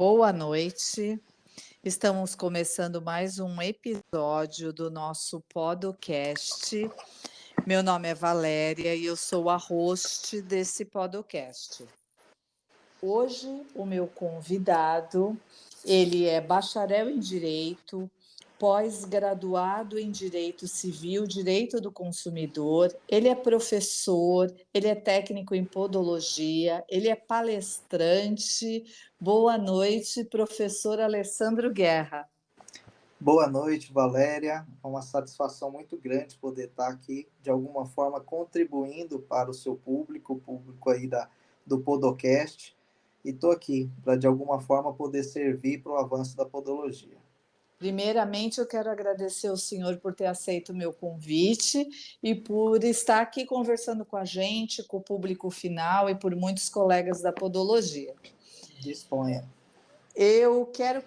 Boa noite. Estamos começando mais um episódio do nosso podcast. Meu nome é Valéria e eu sou a host desse podcast. Hoje, o meu convidado, ele é bacharel em Direito, pós-graduado em Direito Civil, Direito do Consumidor, ele é professor, ele é técnico em podologia, ele é palestrante. Boa noite, professor Alessandro Guerra. Boa noite, Valéria. É uma satisfação muito grande poder estar aqui, de alguma forma, contribuindo para o seu público, o público aí do Podocast. E estou aqui para, de alguma forma, poder servir para o avanço da podologia. Primeiramente, eu quero agradecer ao senhor por ter aceito o meu convite e por estar aqui conversando com a gente, com o público final e por muitos colegas da podologia. Disponha. Eu quero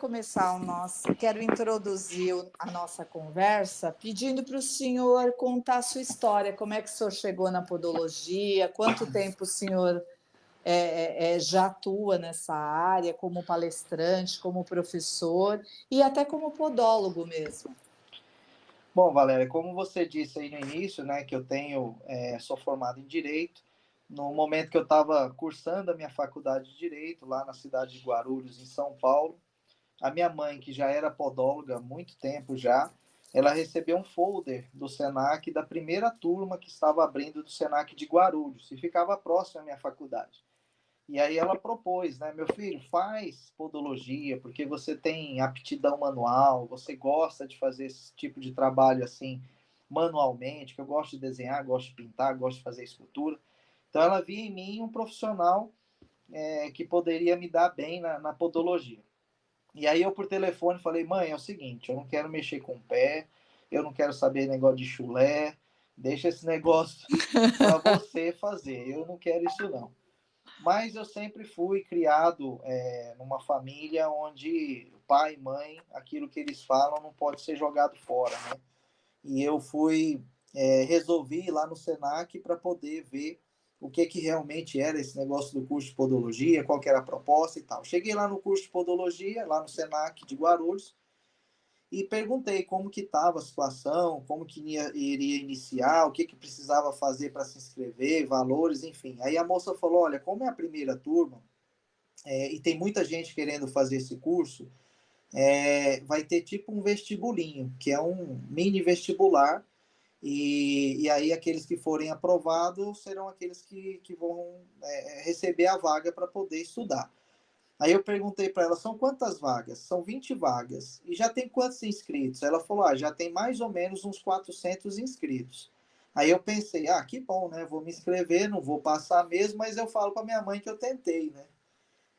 quero introduzir a nossa conversa pedindo para o senhor contar a sua história, como é que o senhor chegou na podologia, quanto tempo o senhor já atua nessa área, como palestrante, como professor e até como podólogo mesmo. Bom, Valéria, como você disse aí no início, né, que eu sou formado em Direito. No momento que eu estava cursando a minha faculdade de Direito, lá na cidade de Guarulhos, em São Paulo, a minha mãe, que já era podóloga há muito tempo já, ela recebeu um folder do Senac da primeira turma que estava abrindo do Senac de Guarulhos, e ficava próximo à minha faculdade. E aí ela propôs, né, meu filho, faz podologia, porque você tem aptidão manual, você gosta de fazer esse tipo de trabalho assim, manualmente, que eu gosto de desenhar, gosto de pintar, gosto de fazer escultura. Então ela via em mim um profissional que poderia me dar bem na podologia. E aí eu por telefone falei, mãe, é o seguinte, eu não quero mexer com o pé, eu não quero saber negócio de chulé, deixa esse negócio para você fazer, eu não quero isso não. Mas eu sempre fui criado numa família onde pai e mãe, aquilo que eles falam não pode ser jogado fora, né? E eu resolvi ir lá no Senac para poder ver o que realmente era esse negócio do curso de podologia, qual que era a proposta e tal. Cheguei lá no curso de podologia, lá no Senac de Guarulhos, e perguntei como que estava a situação, como que iria iniciar, o que precisava fazer para se inscrever, valores, enfim. Aí a moça falou, olha, como é a primeira turma, e tem muita gente querendo fazer esse curso, vai ter tipo um vestibulinho, que é um mini vestibular, e aí aqueles que forem aprovados serão aqueles que vão receber a vaga para poder estudar. Aí eu perguntei para ela, são quantas vagas? São 20 vagas. E já tem quantos inscritos? Ela falou, já tem mais ou menos uns 400 inscritos. Aí eu pensei, que bom, né? Vou me inscrever, não vou passar mesmo, mas eu falo para minha mãe que eu tentei, né?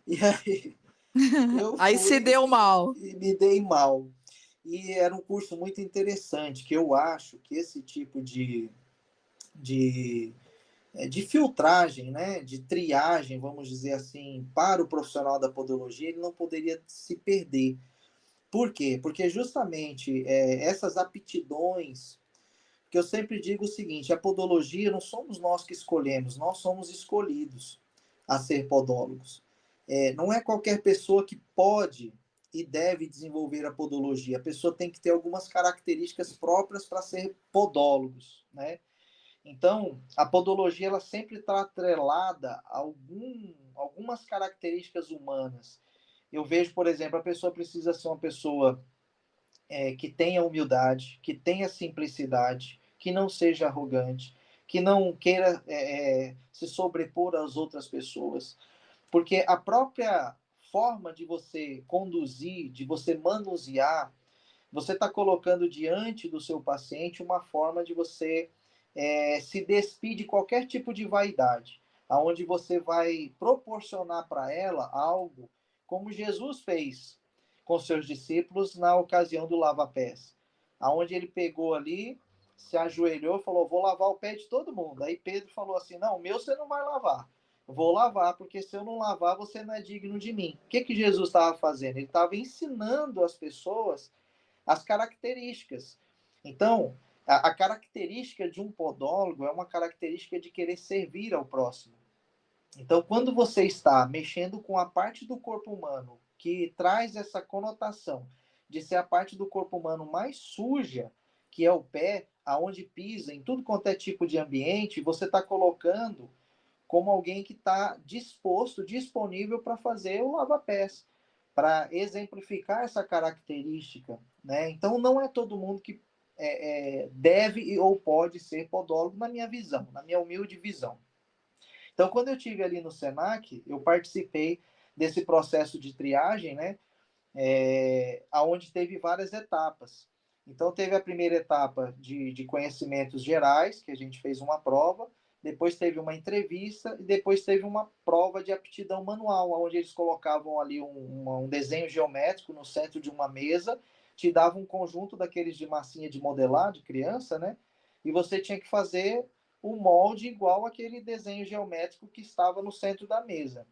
E aí eu Aí se fui deu mal. e me dei mal. E era um curso muito interessante, que eu acho que esse tipo de de filtragem, né, de triagem, vamos dizer assim, para o profissional da podologia, ele não poderia se perder. Por quê? Porque justamente essas aptidões, que eu sempre digo o seguinte, a podologia não somos nós que escolhemos, nós somos escolhidos a ser podólogos. Não é qualquer pessoa que pode e deve desenvolver a podologia, a pessoa tem que ter algumas características próprias para ser podólogos, né? Então, a podologia ela sempre está atrelada a algumas características humanas. Eu vejo, por exemplo, a pessoa precisa ser uma pessoa que tenha humildade, que tenha simplicidade, que não seja arrogante, que não queira se sobrepor às outras pessoas. Porque a própria forma de você conduzir, de você manusear, você está colocando diante do seu paciente uma forma de você se despir de qualquer tipo de vaidade, aonde você vai proporcionar para ela algo como Jesus fez com seus discípulos na ocasião do lava-pés, aonde ele pegou ali, se ajoelhou e falou, vou lavar o pé de todo mundo. Aí Pedro falou assim, não, o meu você não vai lavar, vou lavar, porque se eu não lavar, você não é digno de mim. O que Jesus estava fazendo? Ele estava ensinando as pessoas as características. Então, a característica de um podólogo é uma característica de querer servir ao próximo. Então, quando você está mexendo com a parte do corpo humano que traz essa conotação de ser a parte do corpo humano mais suja, que é o pé, aonde pisa, em tudo quanto é tipo de ambiente, você está colocando como alguém que está disposto, disponível para fazer o lava-pés, para exemplificar essa característica, né? Então, não é todo mundo que deve ou pode ser podólogo, na minha visão, na minha humilde visão. Então, quando eu tive ali no Senac, eu participei desse processo de triagem, né? Onde teve várias etapas. Então, teve a primeira etapa de conhecimentos gerais, que a gente fez uma prova, depois teve uma entrevista, e depois teve uma prova de aptidão manual, onde eles colocavam ali um desenho geométrico no centro de uma mesa, te davam um conjunto daqueles de massinha de modelar, de criança, né? E você tinha que fazer o molde igual aquele desenho geométrico que estava no centro da mesa.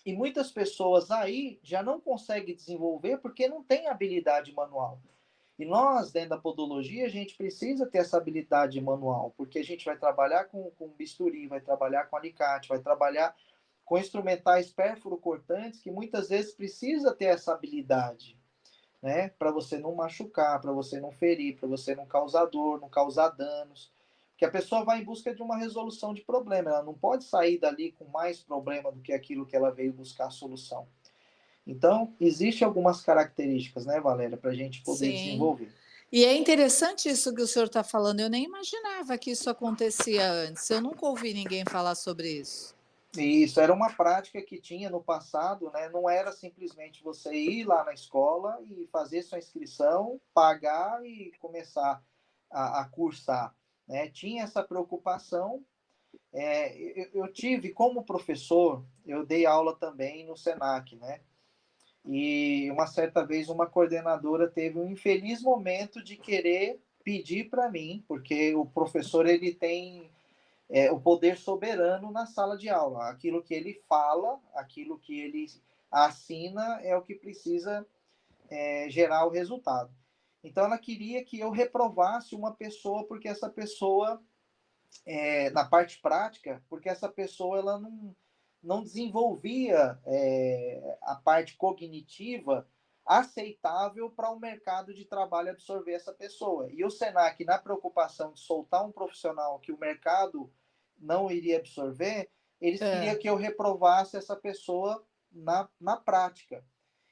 E muitas pessoas aí já não conseguem desenvolver porque não tem habilidade manual. E nós, dentro da podologia, a gente precisa ter essa habilidade manual, porque a gente vai trabalhar com bisturi, vai trabalhar com alicate, vai trabalhar com instrumentais pérfuro-cortantes, que muitas vezes precisa ter essa habilidade, né? Para você não machucar, para você não ferir, para você não causar dor, não causar danos. Porque a pessoa vai em busca de uma resolução de problema, ela não pode sair dali com mais problema do que aquilo que ela veio buscar a solução. Então, existem algumas características, né, Valéria, para a gente poder Sim. desenvolver. E é interessante isso que o senhor está falando. Eu nem imaginava que isso acontecia antes. Eu nunca ouvi ninguém falar sobre isso. E isso era uma prática que tinha no passado, né? Não era simplesmente você ir lá na escola e fazer sua inscrição, pagar e começar a cursar, né? Tinha essa preocupação. Eu tive como professor, eu dei aula também no Senac, né? E uma certa vez uma coordenadora teve um infeliz momento de querer pedir para mim, porque o professor ele tem o poder soberano na sala de aula. Aquilo que ele fala, aquilo que ele assina é o que precisa gerar o resultado. Então ela queria que eu reprovasse uma pessoa porque essa pessoa na parte prática, porque essa pessoa ela não desenvolvia a parte cognitiva aceitável para o mercado de trabalho absorver essa pessoa. E o Senac, na preocupação de soltar um profissional que o mercado não iria absorver, eles queriam É. que eu reprovasse essa pessoa na prática.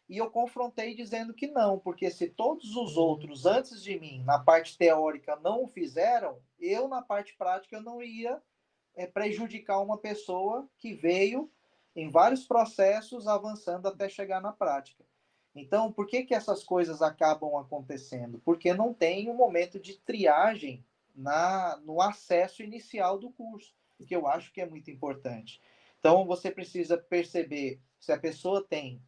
E eu confrontei dizendo que não, porque se todos os outros antes de mim, na parte teórica, não o fizeram, eu, na parte prática, eu não ia prejudicar uma pessoa que veio em vários processos avançando até chegar na prática. Então, por que essas coisas acabam acontecendo? Porque não tem um momento de triagem no acesso inicial do curso, que eu acho que é muito importante. Então, você precisa perceber se a pessoa tem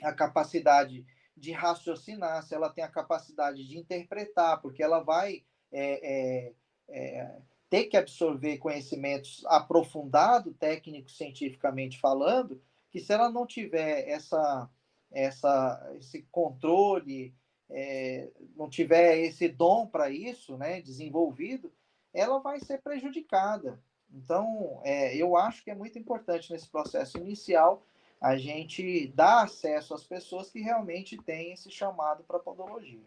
a capacidade de raciocinar, se ela tem a capacidade de interpretar, porque ela vai ter que absorver conhecimentos aprofundados, técnico-cientificamente falando, que se ela não tiver esse controle, não tiver esse dom para isso, né, desenvolvido, ela vai ser prejudicada. Então, eu acho que é muito importante nesse processo inicial a gente dar acesso às pessoas que realmente têm esse chamado para a podologia.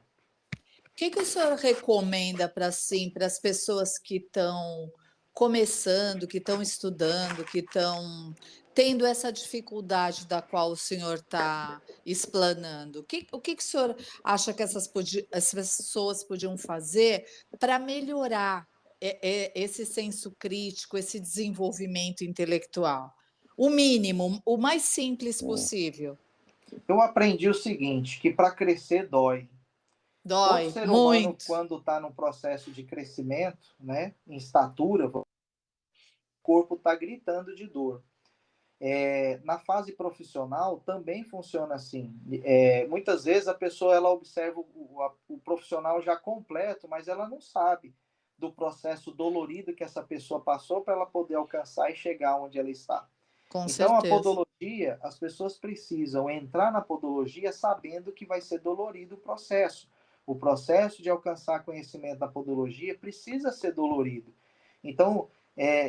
O que o senhor recomenda para assim, para as pessoas que estão começando, que estão estudando, que estão tendo essa dificuldade da qual o senhor está explanando? O que o senhor acha que as pessoas podiam fazer para melhorar esse senso crítico, esse desenvolvimento intelectual? O mínimo, o mais simples possível. Eu aprendi o seguinte, que para crescer dói. Todo Dói ser humano, muito. quando está no processo de crescimento, né, em estatura, o corpo está gritando de dor. Na fase profissional também funciona assim. Muitas vezes a pessoa ela observa o profissional já completo, mas ela não sabe do processo dolorido que essa pessoa passou para ela poder alcançar e chegar onde ela está. Com Então, a certeza. podologia, as pessoas precisam entrar na podologia sabendo que vai ser dolorido o processo. O processo de alcançar conhecimento da podologia precisa ser dolorido. Então,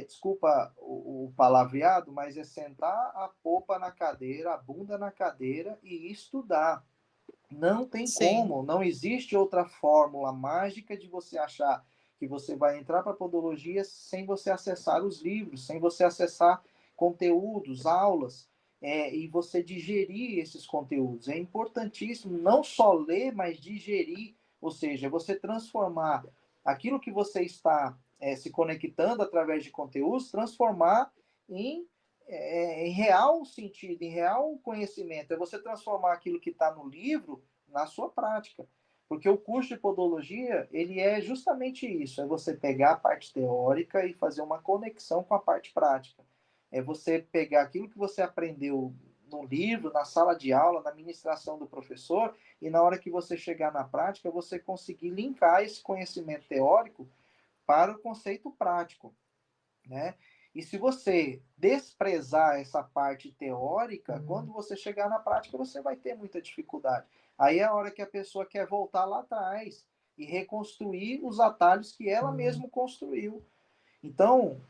desculpa o palavreado, mas é sentar a popa na cadeira, a bunda na cadeira e estudar. Não tem Sim. como, não existe outra fórmula mágica de você achar que você vai entrar para a podologia sem você acessar os livros, sem você acessar conteúdos, aulas, e você digerir esses conteúdos. É importantíssimo não só ler, mas digerir, ou seja, você transformar aquilo que você está se conectando através de conteúdos, transformar em, em real sentido, em real conhecimento. É você transformar aquilo que está no livro na sua prática. Porque o curso de podologia, ele é justamente isso, é você pegar a parte teórica e fazer uma conexão com a parte prática. É você pegar aquilo que você aprendeu no livro, na sala de aula, na ministração do professor, e na hora que você chegar na prática, você conseguir linkar esse conhecimento teórico para o conceito prático, né? E se você desprezar essa parte teórica, quando você chegar na prática, você vai ter muita dificuldade. Aí é a hora que a pessoa quer voltar lá atrás e reconstruir os atalhos que ela mesma construiu. Então,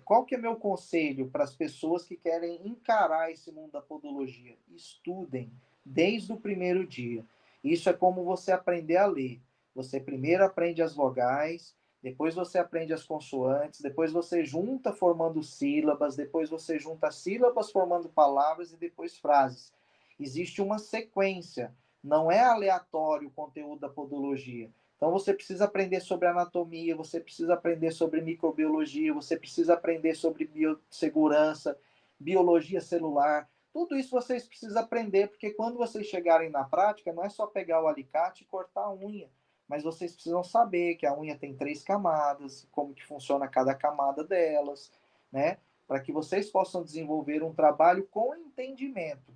qual que é meu conselho para as pessoas que querem encarar esse mundo da podologia? Estudem desde o primeiro dia. Isso é como você aprender a ler. Você primeiro aprende as vogais, depois você aprende as consoantes, depois você junta formando sílabas, depois você junta sílabas formando palavras e depois frases. Existe uma sequência, não é aleatório o conteúdo da podologia. Então você precisa aprender sobre anatomia, você precisa aprender sobre microbiologia, você precisa aprender sobre biossegurança, biologia celular. Tudo isso vocês precisam aprender, porque quando vocês chegarem na prática, não é só pegar o alicate e cortar a unha, mas vocês precisam saber que a unha tem 3 camadas, como que funciona cada camada delas, né? Para que vocês possam desenvolver um trabalho com entendimento.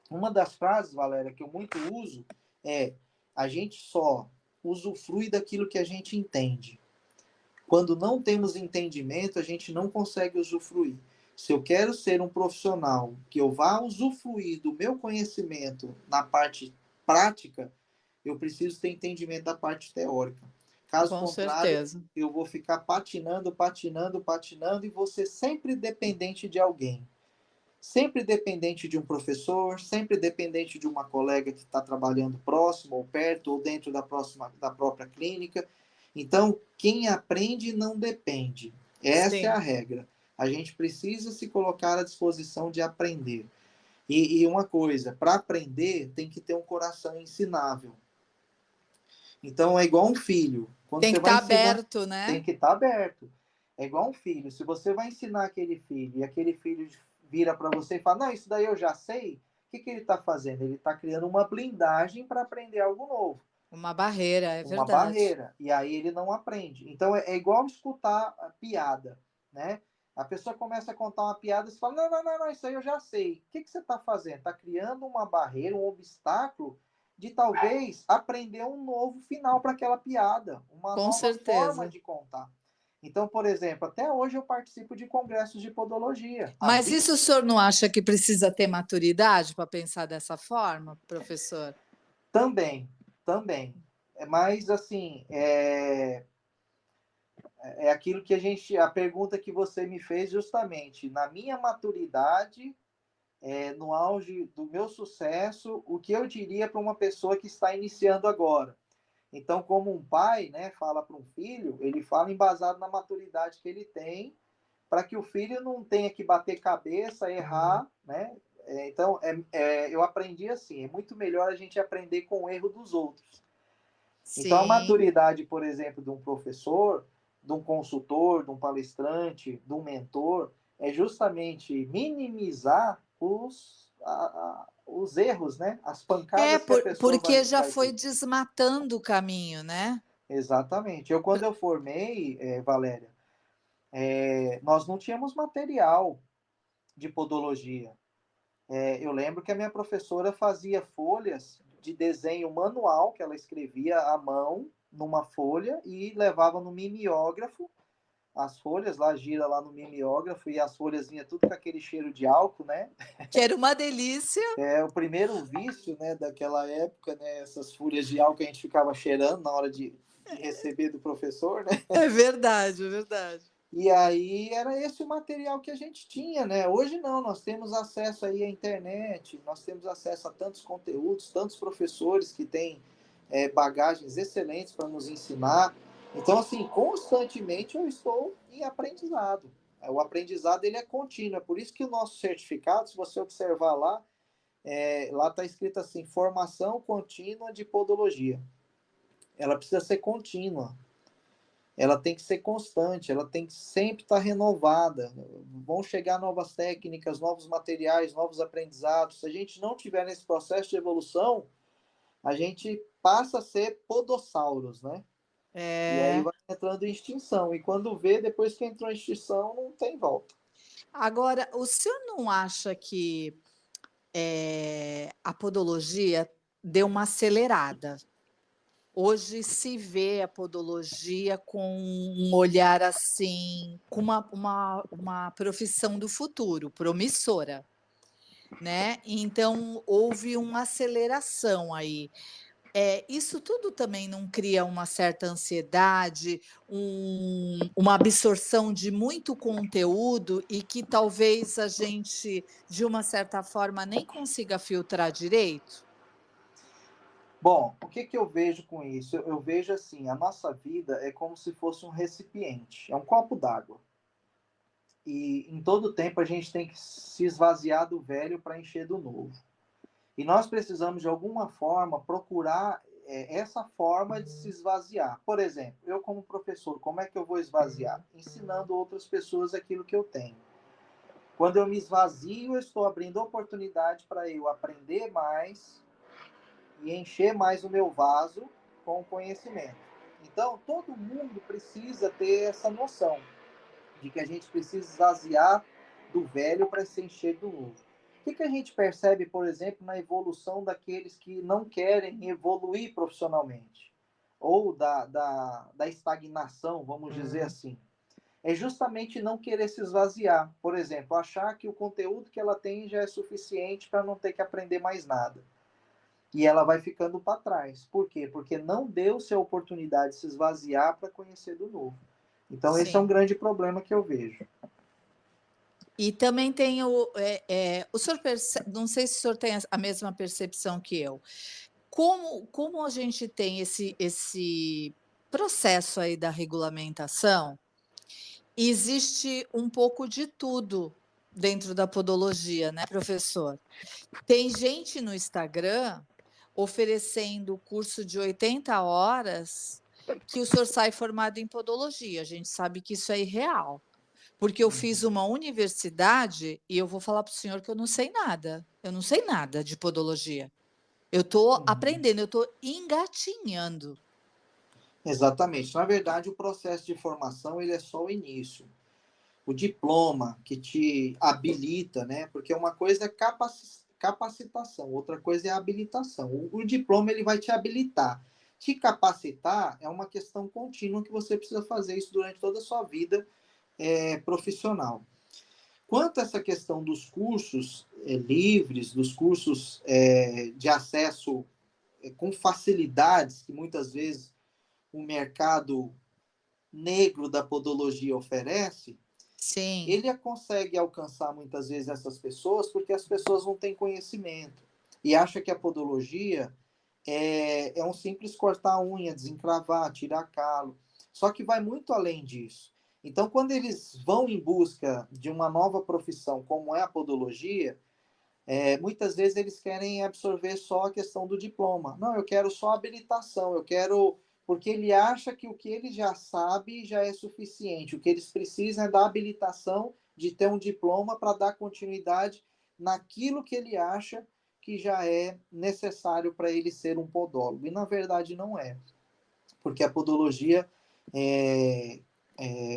Uma das frases, Valéria, que eu muito uso é: a gente só usufrui daquilo que a gente entende. Quando não temos entendimento, a gente não consegue usufruir. Se eu quero ser um profissional que eu vá usufruir do meu conhecimento na parte prática, eu preciso ter entendimento da parte teórica. Caso Com contrário, certeza. eu vou ficar patinando, patinando, patinando e vou ser sempre dependente de alguém. Sempre dependente de um professor, sempre dependente de uma colega que está trabalhando próximo ou perto ou dentro da própria clínica. Então, quem aprende não depende. Essa é a Sim. regra. A gente precisa se colocar à disposição de aprender. E uma coisa, para aprender tem que ter um coração ensinável. Então é igual um filho. Quando Tem você que vai estar ensinar, aberto, tem né? que estar aberto. É igual um filho. Se você vai ensinar aquele filho e aquele filho vira para você e fala: não, isso daí eu já sei, o que ele está fazendo? Ele está criando uma blindagem para aprender algo novo, Uma barreira, é uma verdade. barreira. E aí ele não aprende. Então é igual escutar a piada, né? A pessoa começa a contar uma piada e você fala: não, não, não, não, isso aí eu já sei. O que você está fazendo? Está criando uma barreira, um obstáculo de talvez aprender um novo final para aquela piada, uma Com nova forma certeza. de contar. Então, por exemplo, até hoje eu participo de congressos de podologia. Mas isso o senhor não acha que precisa ter maturidade para pensar dessa forma, professor? Também, também. Mas, assim, é aquilo que a pergunta que você me fez justamente, na minha maturidade, no auge do meu sucesso, o que eu diria para uma pessoa que está iniciando agora? Então, como um pai, né, fala para um filho, ele fala embasado na maturidade que ele tem, para que o filho não tenha que bater cabeça, errar, né? Então, eu aprendi assim, é muito melhor a gente aprender com o erro dos outros. Então, a Sim. maturidade, por exemplo, de um professor, de um consultor, de um palestrante, de um mentor, é justamente minimizar os erros, né? As É, pancadas que a pessoa porque já vai foi ter. desmatando o caminho, né? Exatamente. Quando eu formei, Valéria, nós não tínhamos material de podologia. Eu lembro que a minha professora fazia folhas de desenho manual, que ela escrevia à mão numa folha e levava no mimeógrafo. As folhas lá, gira lá no mimeógrafo e as folhas vinham tudo com aquele cheiro de álcool, né? Que era uma delícia. É o primeiro vício, né, daquela época, né? Essas folhas de álcool que a gente ficava cheirando na hora de receber do professor, né? É verdade, é verdade. E aí era esse o material que a gente tinha, né? Hoje não, nós temos acesso aí à internet, nós temos acesso a tantos conteúdos, tantos professores que têm bagagens excelentes para nos ensinar. Então, assim, constantemente eu estou em aprendizado. O aprendizado ele é contínuo, é por isso que o nosso certificado, se você observar lá, lá está escrito assim, formação contínua de podologia. Ela precisa ser contínua, ela tem que ser constante, ela tem que sempre estar renovada. Vão chegar novas técnicas, novos materiais, novos aprendizados. Se a gente não tiver nesse processo de evolução, a gente passa a ser podossauros, né? E aí É. vai entrando em extinção. E quando vê, depois que entrou em extinção, não tem volta. Agora, o senhor não acha que a podologia deu uma acelerada? Hoje se vê a podologia com um olhar assim, com uma profissão do futuro, promissora, né? Então houve uma aceleração aí. Isso tudo também não cria uma certa ansiedade, uma absorção de muito conteúdo e que talvez a gente, de uma certa forma, nem consiga filtrar direito? Bom, o que que eu vejo com isso? Eu vejo assim, a nossa vida é como se fosse um recipiente, é um copo d'água. E em todo tempo a gente tem que se esvaziar do velho para encher do novo. E nós precisamos, de alguma forma, procurar essa forma de se esvaziar. Por exemplo, eu como professor, como é que eu vou esvaziar? Ensinando outras pessoas aquilo que eu tenho. Quando eu me esvazio, eu estou abrindo oportunidade para eu aprender mais e encher mais o meu vaso com conhecimento. Então, todo mundo precisa ter essa noção de que a gente precisa esvaziar do velho para se encher do novo. O que a gente percebe, por exemplo, na evolução daqueles que não querem evoluir profissionalmente? Ou da estagnação, vamos dizer assim. É justamente não querer se esvaziar. Por exemplo, achar que o conteúdo que ela tem já é suficiente para não ter que aprender mais nada. E ela vai ficando para trás. Por quê? Porque não deu-se a oportunidade de se esvaziar para conhecer do novo. Então, esse é um Sim. grande problema que eu vejo. E também tem o senhor não sei se o senhor tem a mesma percepção que eu. Como a gente tem esse processo aí da regulamentação, existe um pouco de tudo dentro da podologia, né, professor? Tem gente no Instagram oferecendo curso de 80 horas que o senhor sai formado em podologia, a gente sabe que isso é irreal. Porque eu fiz uma universidade e eu vou falar para o senhor que eu não sei nada. Eu não sei nada de podologia. Eu estou Uhum. aprendendo, eu estou engatinhando. Exatamente. Na verdade, o processo de formação ele é só o início. O diploma que te habilita, né? Porque uma coisa é capacitação, outra coisa é habilitação. O diploma ele vai te habilitar. Te capacitar é uma questão contínua que você precisa fazer isso durante toda a sua vida profissional. Quanto a essa questão dos cursos livres, dos cursos de acesso com facilidades que muitas vezes o mercado negro da podologia oferece, Sim, ele consegue alcançar muitas vezes essas pessoas porque as pessoas não têm conhecimento e acha que a podologia é um simples cortar a unha, desencravar, tirar calo. Só que vai muito além disso. Então, quando eles vão em busca de uma nova profissão, como é a podologia, muitas vezes eles querem absorver só a questão do diploma. Não, eu quero só habilitação, eu quero. Porque ele acha que o que ele já sabe já é suficiente. O que eles precisam é da habilitação de ter um diploma para dar continuidade naquilo que ele acha que já é necessário para ele ser um podólogo. E na verdade não é. Porque a podologia,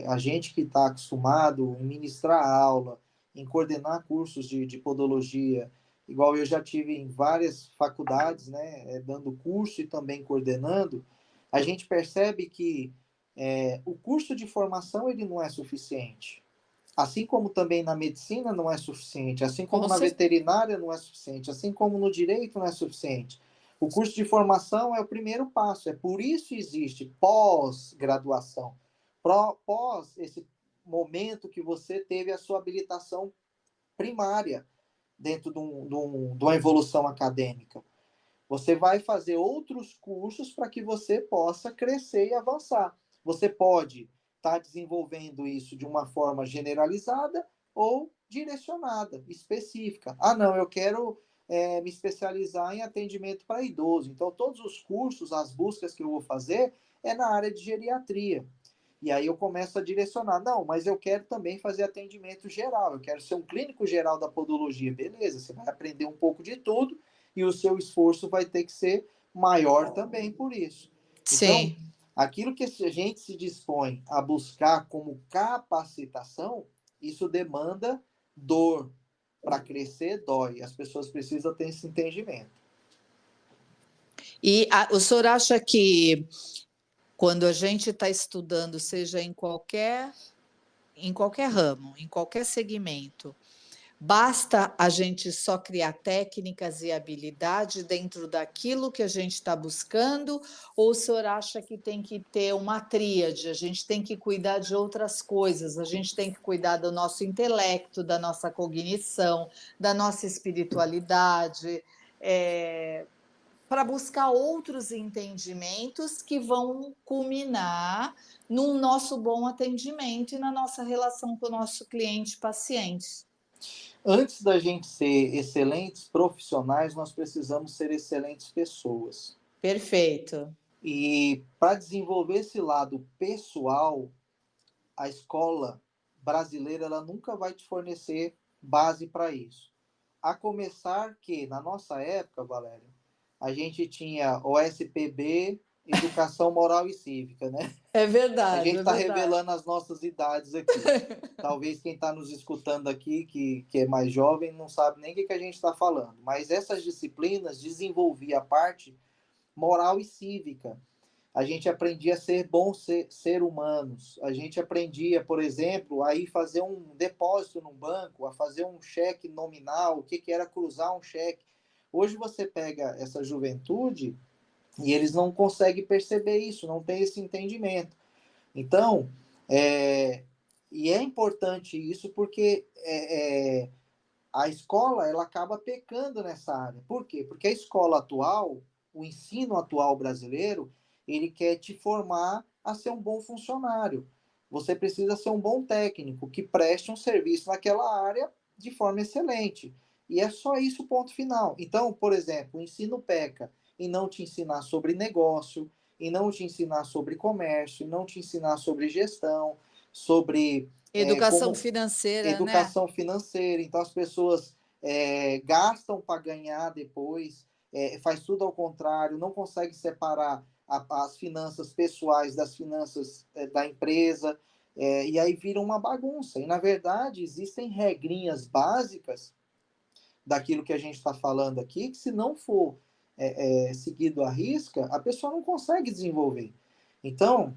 a gente que está acostumado em ministrar aula, em coordenar cursos de podologia, igual eu já tive em várias faculdades, né, dando curso e também coordenando, a gente percebe que o curso de formação ele não é suficiente. Assim como também na medicina não é suficiente, assim como com na certeza. veterinária não é suficiente, assim como no direito não é suficiente. O curso de formação é o primeiro passo, é por isso existe pós-graduação. Pós esse momento que você teve a sua habilitação primária dentro de uma evolução acadêmica. Você vai fazer outros cursos para que você possa crescer e avançar. Você pode estar desenvolvendo isso de uma forma generalizada ou direcionada, específica. Ah, não, eu quero me especializar em atendimento para idoso. Então, todos os cursos, as buscas que eu vou fazer é na área de geriatria. E aí eu começo a direcionar. Não, mas eu quero também fazer atendimento geral. Eu quero ser um clínico geral da podologia. Beleza, você vai aprender um pouco de tudo e o seu esforço vai ter que ser maior também por isso. Então, Sim. aquilo que a gente se dispõe a buscar como capacitação, isso demanda dor. Para crescer, dói. As pessoas precisam ter esse entendimento. E o senhor acha que quando a gente está estudando, seja em qualquer ramo, em qualquer segmento, basta a gente só criar técnicas e habilidade dentro daquilo que a gente está buscando, ou o senhor acha que tem que ter uma tríade, a gente tem que cuidar de outras coisas, a gente tem que cuidar do nosso intelecto, da nossa cognição, da nossa espiritualidade, para buscar outros entendimentos que vão culminar no nosso bom atendimento e na nossa relação com o nosso cliente-paciente? Antes da gente ser excelentes profissionais, nós precisamos ser excelentes pessoas. Perfeito. E para desenvolver esse lado pessoal, a escola brasileira ela nunca vai te fornecer base para isso. A começar que, na nossa época, Valéria, a gente tinha o SPB, Educação Moral e Cívica, né? É A verdade, gente é está verdade. revelando as nossas idades aqui. Talvez quem está nos escutando aqui, que é mais jovem, não sabe nem o que a gente está falando. Mas essas disciplinas desenvolviam a parte moral e cívica. A gente aprendia a ser bons ser humanos. A gente aprendia, por exemplo, a ir fazer um depósito no banco, a fazer um cheque nominal, o que era cruzar um cheque. Hoje você pega essa juventude e eles não conseguem perceber isso, não tem esse entendimento. Então, e é importante isso porque a escola ela acaba pecando nessa área. Por quê? Porque a escola atual, o ensino atual brasileiro, ele quer te formar a ser um bom funcionário. Você precisa ser um bom técnico que preste um serviço naquela área de forma excelente. E é só isso, ponto final. Então, por exemplo, o ensino peca em não te ensinar sobre negócio, em não te ensinar sobre comércio, em não te ensinar sobre gestão, sobre Educação como financeira, né? educação financeira. Então, as pessoas gastam para ganhar depois, faz tudo ao contrário, não consegue separar as finanças pessoais das finanças da empresa, e aí vira uma bagunça. E, na verdade, existem regrinhas básicas daquilo que a gente está falando aqui, que se não for seguido à risca, a pessoa não consegue desenvolver. Então,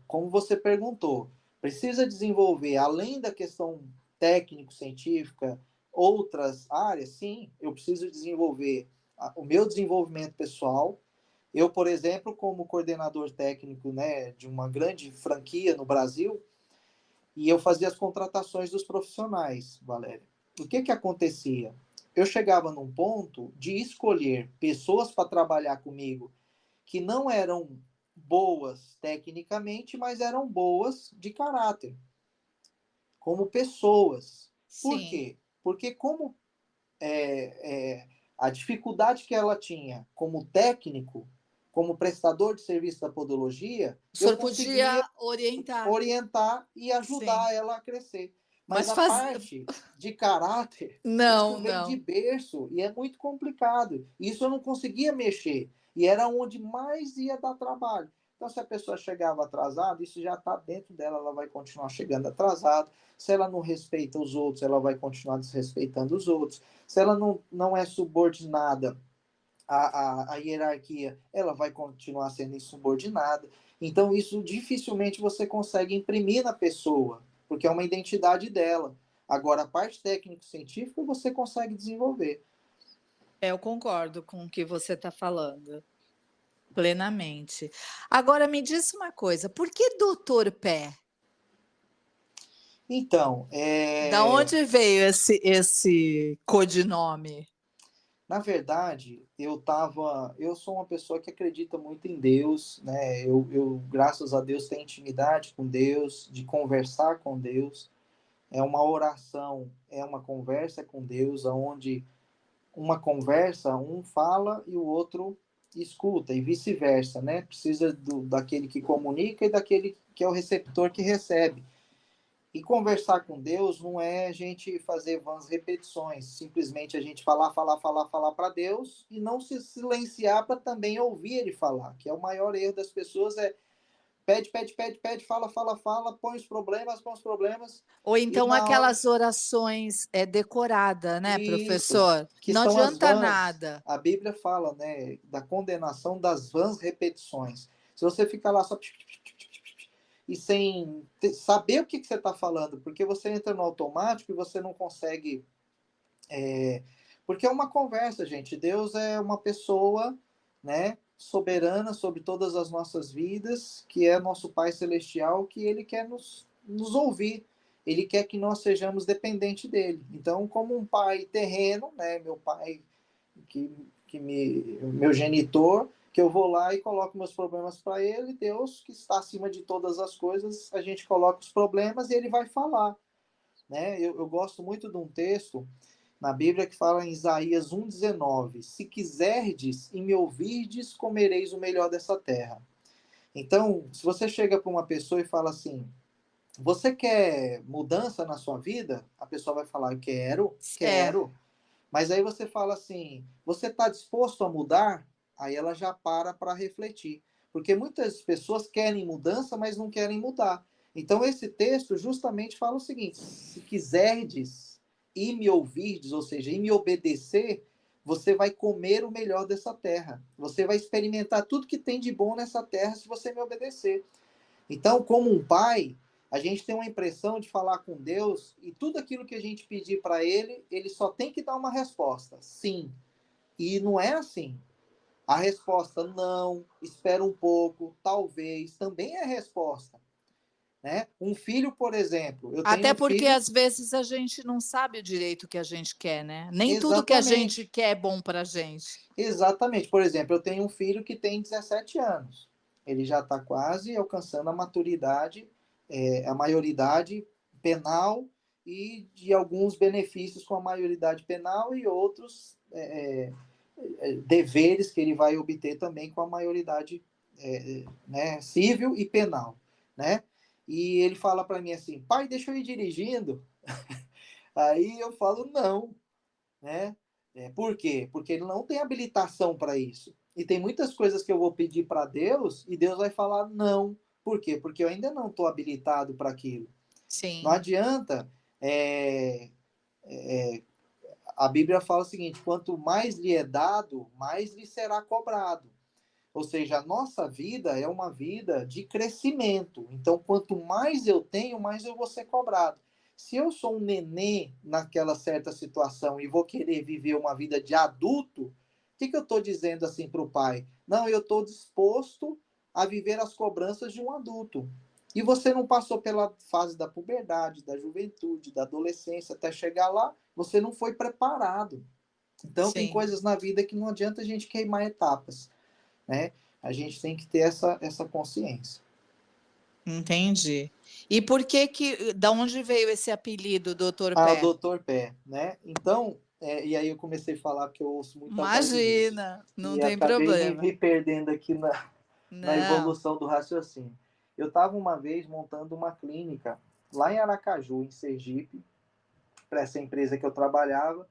como você perguntou, precisa desenvolver, além da questão técnico-científica, outras áreas? Sim, eu preciso desenvolver o meu desenvolvimento pessoal. Eu, por exemplo, como coordenador técnico, né, de uma grande franquia no Brasil, e eu fazia as contratações dos profissionais, Valéria. O que acontecia? Eu chegava num ponto de escolher pessoas para trabalhar comigo que não eram boas tecnicamente, mas eram boas de caráter, como pessoas. Por Sim. quê? Porque como a dificuldade que ela tinha como técnico, como prestador de serviço da podologia, O eu senhor conseguia podia orientar. orientar e Sim. ajudar ela a crescer. Mas Mas a faz. parte de caráter, Não, isso vem de não. berço e é muito complicado. Isso eu não conseguia mexer. E era onde mais ia dar trabalho. Então, se a pessoa chegava atrasada, isso já está dentro dela, ela vai continuar chegando atrasada. Se ela não respeita os outros, ela vai continuar desrespeitando os outros. Se ela não é subordinada à hierarquia, ela vai continuar sendo insubordinada. Então, isso dificilmente você consegue imprimir na pessoa, porque é uma identidade dela. Agora, a parte técnico-científica você consegue desenvolver. Eu concordo com o que você está falando, plenamente. Agora me diz uma coisa, por que doutor Pé? Então, Da onde veio esse codinome? na verdade, eu sou uma pessoa que acredita muito em Deus, né? Graças a Deus, tenho intimidade com Deus, de conversar com Deus. É uma oração, é uma conversa com Deus, onde uma conversa, um fala e o outro escuta, e vice-versa, né? Precisa daquele que comunica e daquele que é o receptor que recebe. E conversar com Deus não é a gente fazer vãs repetições, simplesmente a gente falar, falar, falar, falar para Deus e não se silenciar para também ouvir ele falar, que é o maior erro das pessoas, é pede, pede, pede, pede, fala, fala, fala, põe os problemas, Ou e então na hora, aquelas orações, decorada, né, isso, professor? que Não são as adianta vãs, nada. a Bíblia fala, né, da condenação das vãs repetições. Se você ficar lá só e sem saber o que você está falando, porque você entra no automático e você não consegue. Porque é uma conversa, gente. Deus é uma pessoa, né, soberana sobre todas as nossas vidas, que é nosso Pai Celestial, que Ele quer nos ouvir. Ele quer que nós sejamos dependentes dele. Então, como um pai terreno, né, meu pai, que, meu genitor, que eu vou lá e coloco meus problemas para ele, Deus, que está acima de todas as coisas, a gente coloca os problemas e ele vai falar. Né? Eu gosto muito de um texto na Bíblia que fala em Isaías 1,19: Se quiserdes e me ouvirdes, comereis o melhor dessa terra. Então, se você chega para uma pessoa e fala assim, você quer mudança na sua vida? A pessoa vai falar, quero, É, quero. Mas aí você fala assim, você está disposto a mudar? Aí ela já para refletir. Porque muitas pessoas querem mudança, mas não querem mudar. Então esse texto justamente fala o seguinte: se quiserdes e me ouvirdes, ou seja, e me obedecer, você vai comer o melhor dessa terra. Você vai experimentar tudo que tem de bom nessa terra se você me obedecer. Então, como um pai, a gente tem uma impressão de falar com Deus e tudo aquilo que a gente pedir para ele, ele só tem que dar uma resposta, sim. E não é assim. A resposta não, espera um pouco, talvez, também é resposta. Né? Um filho, por exemplo, eu tenho até um porque filho, às vezes a gente não sabe o direito que a gente quer, né? Nem tudo que a gente exatamente, quer é bom pra gente. exatamente. Por exemplo, eu tenho um filho que tem 17 anos. Ele já está quase alcançando a maturidade, a maioridade penal e de alguns benefícios com a maioridade penal e outros deveres que ele vai obter também com a maioridade né, civil e penal, né? E ele fala para mim assim, pai, deixa eu ir dirigindo. Aí eu falo, não, né? Por quê? Porque ele não tem habilitação para isso. E tem muitas coisas que eu vou pedir para Deus e Deus vai falar não. Por quê? Porque eu ainda não estou habilitado para aquilo. Não Sim. adianta. A Bíblia fala o seguinte: quanto mais lhe é dado, mais lhe será cobrado. Ou seja, a nossa vida é uma vida de crescimento. Então, quanto mais eu tenho, mais eu vou ser cobrado. Se eu sou um nenê naquela certa situação e vou querer viver uma vida de adulto, o que eu estou dizendo assim para o pai? Não, eu estou disposto a viver as cobranças de um adulto. E você não passou pela fase da puberdade, da juventude, da adolescência, até chegar lá, você não foi preparado. Então, tem Sim, coisas na vida que não adianta a gente queimar etapas, né? A gente tem que ter essa consciência. entendi. E por que da onde veio esse apelido, doutor Ah, o Pé? doutor Pé, né? Então, e aí eu comecei a falar que eu ouço muita voz de Deus. Imagina, não E tem acabei problema. me perdendo aqui na Não. evolução do raciocínio. Eu estava uma vez montando uma clínica lá em Aracaju, em Sergipe, para essa empresa que eu trabalhava,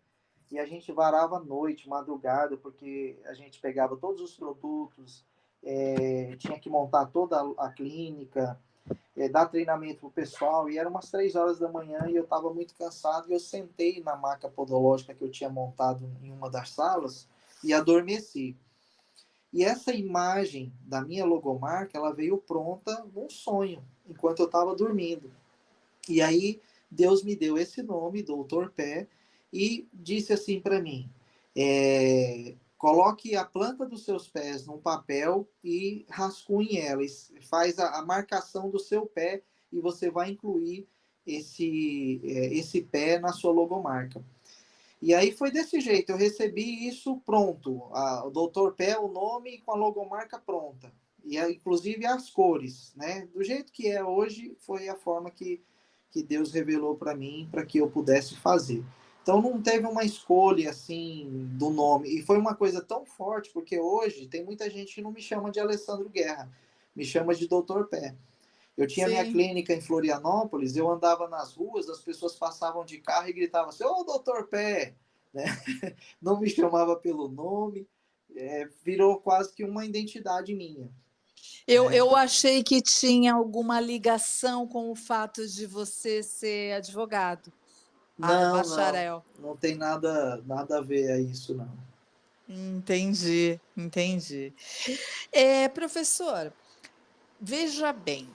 e a gente varava à noite, madrugada, porque a gente pegava todos os produtos, tinha que montar toda a clínica, dar treinamento para o pessoal, e era umas 3 horas da manhã e eu estava muito cansado, e eu sentei na maca podológica que eu tinha montado em uma das salas e adormeci. E essa imagem da minha logomarca, ela veio pronta num sonho, enquanto eu estava dormindo. E aí Deus me deu esse nome, Doutor Pé, e disse assim para mim: coloque a planta dos seus pés num papel e rascunhe ela, faz a marcação do seu pé e você vai incluir esse pé na sua logomarca. E aí foi desse jeito, eu recebi isso pronto, o Dr. Pé, o nome com a logomarca pronta, e inclusive as cores, né? Do jeito que é hoje, foi a forma que Deus revelou para mim, para que eu pudesse fazer. Então não teve uma escolha assim do nome, e foi uma coisa tão forte, porque hoje tem muita gente que não me chama de Alessandro Guerra, me chama de Dr. Pé. Eu tinha minha Sim. clínica em Florianópolis, eu andava nas ruas, as pessoas passavam de carro e gritavam assim, ô, doutor Pé, né? Não me chamava pelo nome, virou quase que uma identidade minha. Né? Eu achei que tinha alguma ligação com o fato de você ser advogado, Não, não, bacharel. não tem nada a ver a isso, não. Entendi, entendi. Professor, veja bem,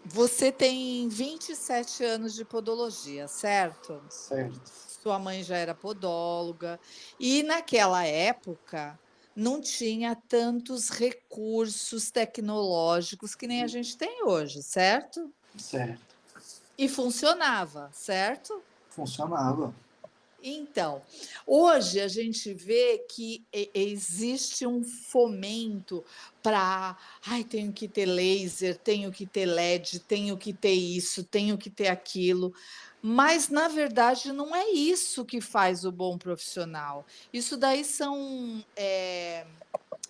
você tem 27 anos de podologia, certo? Certo, Sua mãe já era podóloga, e naquela época não tinha tantos recursos tecnológicos que nem a gente tem hoje, certo? certo. E funcionava, certo? Funcionava. Então, hoje a gente vê que existe um fomento para, ai, tenho que ter laser, tenho que ter LED, tenho que ter isso, tenho que ter aquilo. Mas, na verdade, não é isso que faz o bom profissional. Isso daí são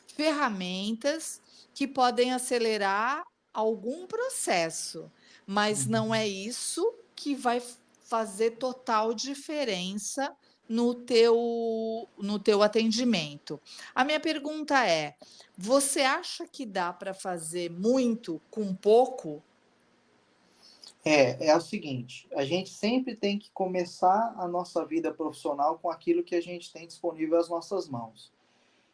ferramentas que podem acelerar algum processo, mas não é isso que vai fazer total diferença no teu atendimento. A minha pergunta é: você acha que dá para fazer muito com pouco? É o seguinte, a gente sempre tem que começar a nossa vida profissional com aquilo que a gente tem disponível às nossas mãos.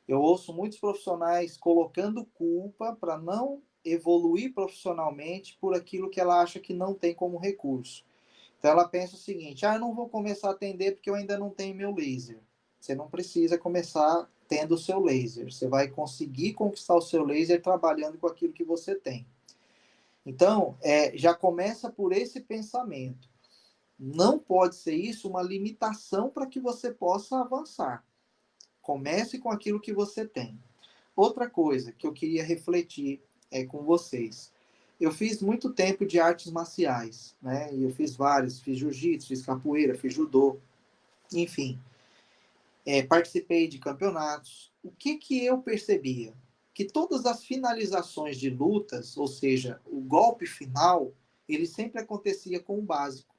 Eu ouço muitos profissionais colocando culpa para não evoluir profissionalmente por aquilo que ela acha que não tem como recurso. Então ela pensa o seguinte: eu não vou começar a atender porque eu ainda não tenho meu laser. Você não precisa começar tendo o seu laser. Você vai conseguir conquistar o seu laser trabalhando com aquilo que você tem. Então, já começa por esse pensamento. Não pode ser isso uma limitação para que você possa avançar. Comece com aquilo que você tem. Outra coisa que eu queria refletir com vocês. Eu fiz muito tempo de artes marciais, né? E eu fiz vários, fiz jiu-jitsu, fiz capoeira, fiz judô, enfim. Participei de campeonatos. O que eu percebia? Que todas as finalizações de lutas, ou seja, o golpe final, ele sempre acontecia com o básico.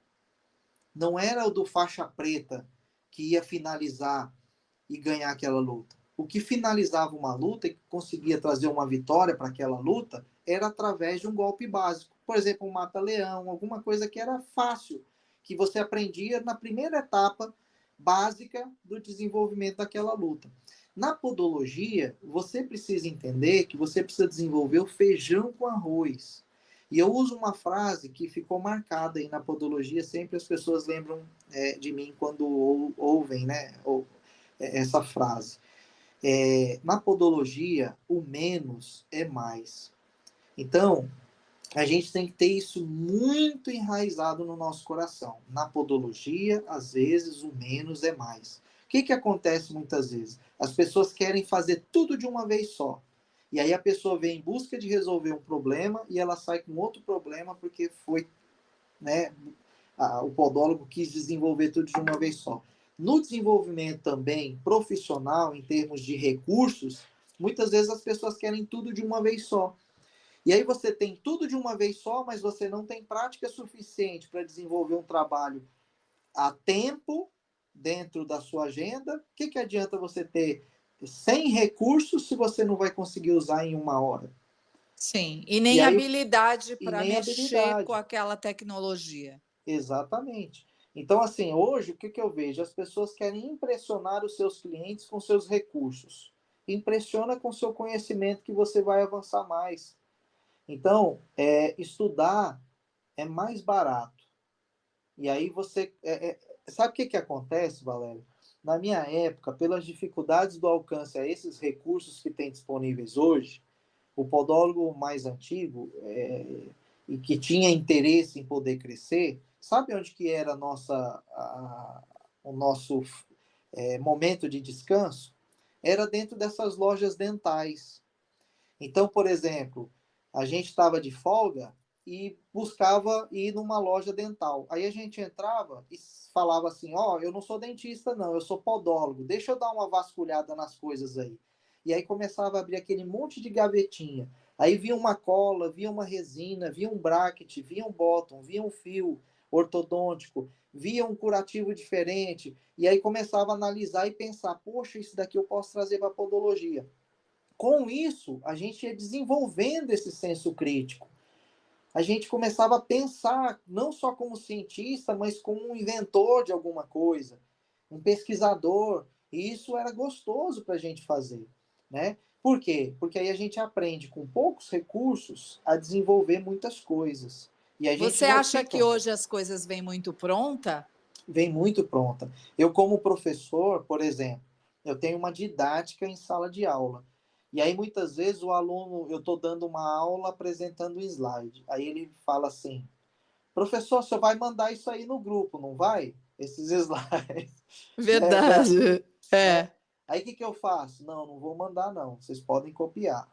Não era o do faixa preta que ia finalizar e ganhar aquela luta. O que finalizava uma luta e conseguia trazer uma vitória para aquela luta era através de um golpe básico. Por exemplo, um mata-leão, alguma coisa que era fácil, que você aprendia na primeira etapa básica do desenvolvimento daquela luta. Na podologia, você precisa entender que você precisa desenvolver o feijão com arroz. E eu uso uma frase que ficou marcada aí na podologia, sempre as pessoas lembram de mim quando ouvem, né, essa frase. Na podologia, o menos é mais. Então, a gente tem que ter isso muito enraizado no nosso coração. Na podologia, às vezes, o menos é mais. O que acontece muitas vezes? As pessoas querem fazer tudo de uma vez só. E aí a pessoa vem em busca de resolver um problema e ela sai com outro problema porque foi, né, o podólogo quis desenvolver tudo de uma vez só. No desenvolvimento também profissional, em termos de recursos, muitas vezes as pessoas querem tudo de uma vez só. E aí você tem tudo de uma vez só, mas você não tem prática suficiente para desenvolver um trabalho a tempo dentro da sua agenda. O que adianta você ter 100 recursos se você não vai conseguir usar em uma hora? Sim, e E nem aí, habilidade e para nem mexer com habilidade. aquela tecnologia. Exatamente. Então, assim, hoje o que eu vejo? As pessoas querem impressionar os seus clientes com seus recursos. Impressiona com seu conhecimento que você vai avançar mais. Então, estudar é mais barato. E aí você. Sabe o que acontece, Valério? Na minha época, pelas dificuldades do alcance a esses recursos que tem disponíveis hoje, o podólogo mais antigo e que tinha interesse em poder crescer, sabe onde que era o nosso momento de descanso? Era dentro dessas lojas dentais. Então, por exemplo, a gente estava de folga e buscava ir numa loja dental. Aí a gente entrava e falava assim: ó, eu não sou dentista, não, eu sou podólogo, deixa eu dar uma vasculhada nas coisas aí. E aí começava a abrir aquele monte de gavetinha. Aí via uma cola, via uma resina, via um bracket, via um bottom, via um fio ortodôntico, via um curativo diferente. E aí começava a analisar e pensar: poxa, isso daqui eu posso trazer para a podologia. Com isso, a gente ia desenvolvendo esse senso crítico. A gente começava a pensar não só como cientista, mas como um inventor de alguma coisa, um pesquisador. E isso era gostoso para a gente fazer, né? Por quê? Porque aí a gente aprende com poucos recursos a desenvolver muitas coisas. E a gente Você não acha que fica, hoje as coisas vêm muito pronta? vem muito pronta. Eu, como professor, por exemplo, eu tenho uma didática em sala de aula. E aí, muitas vezes, o aluno, eu estou dando uma aula apresentando um slide. Aí ele fala assim: professor, você vai mandar isso aí no grupo, não vai? Esses slides. Já, Verdade. né? É. Aí o que, que eu faço? Não, não vou mandar, não. Vocês podem copiar.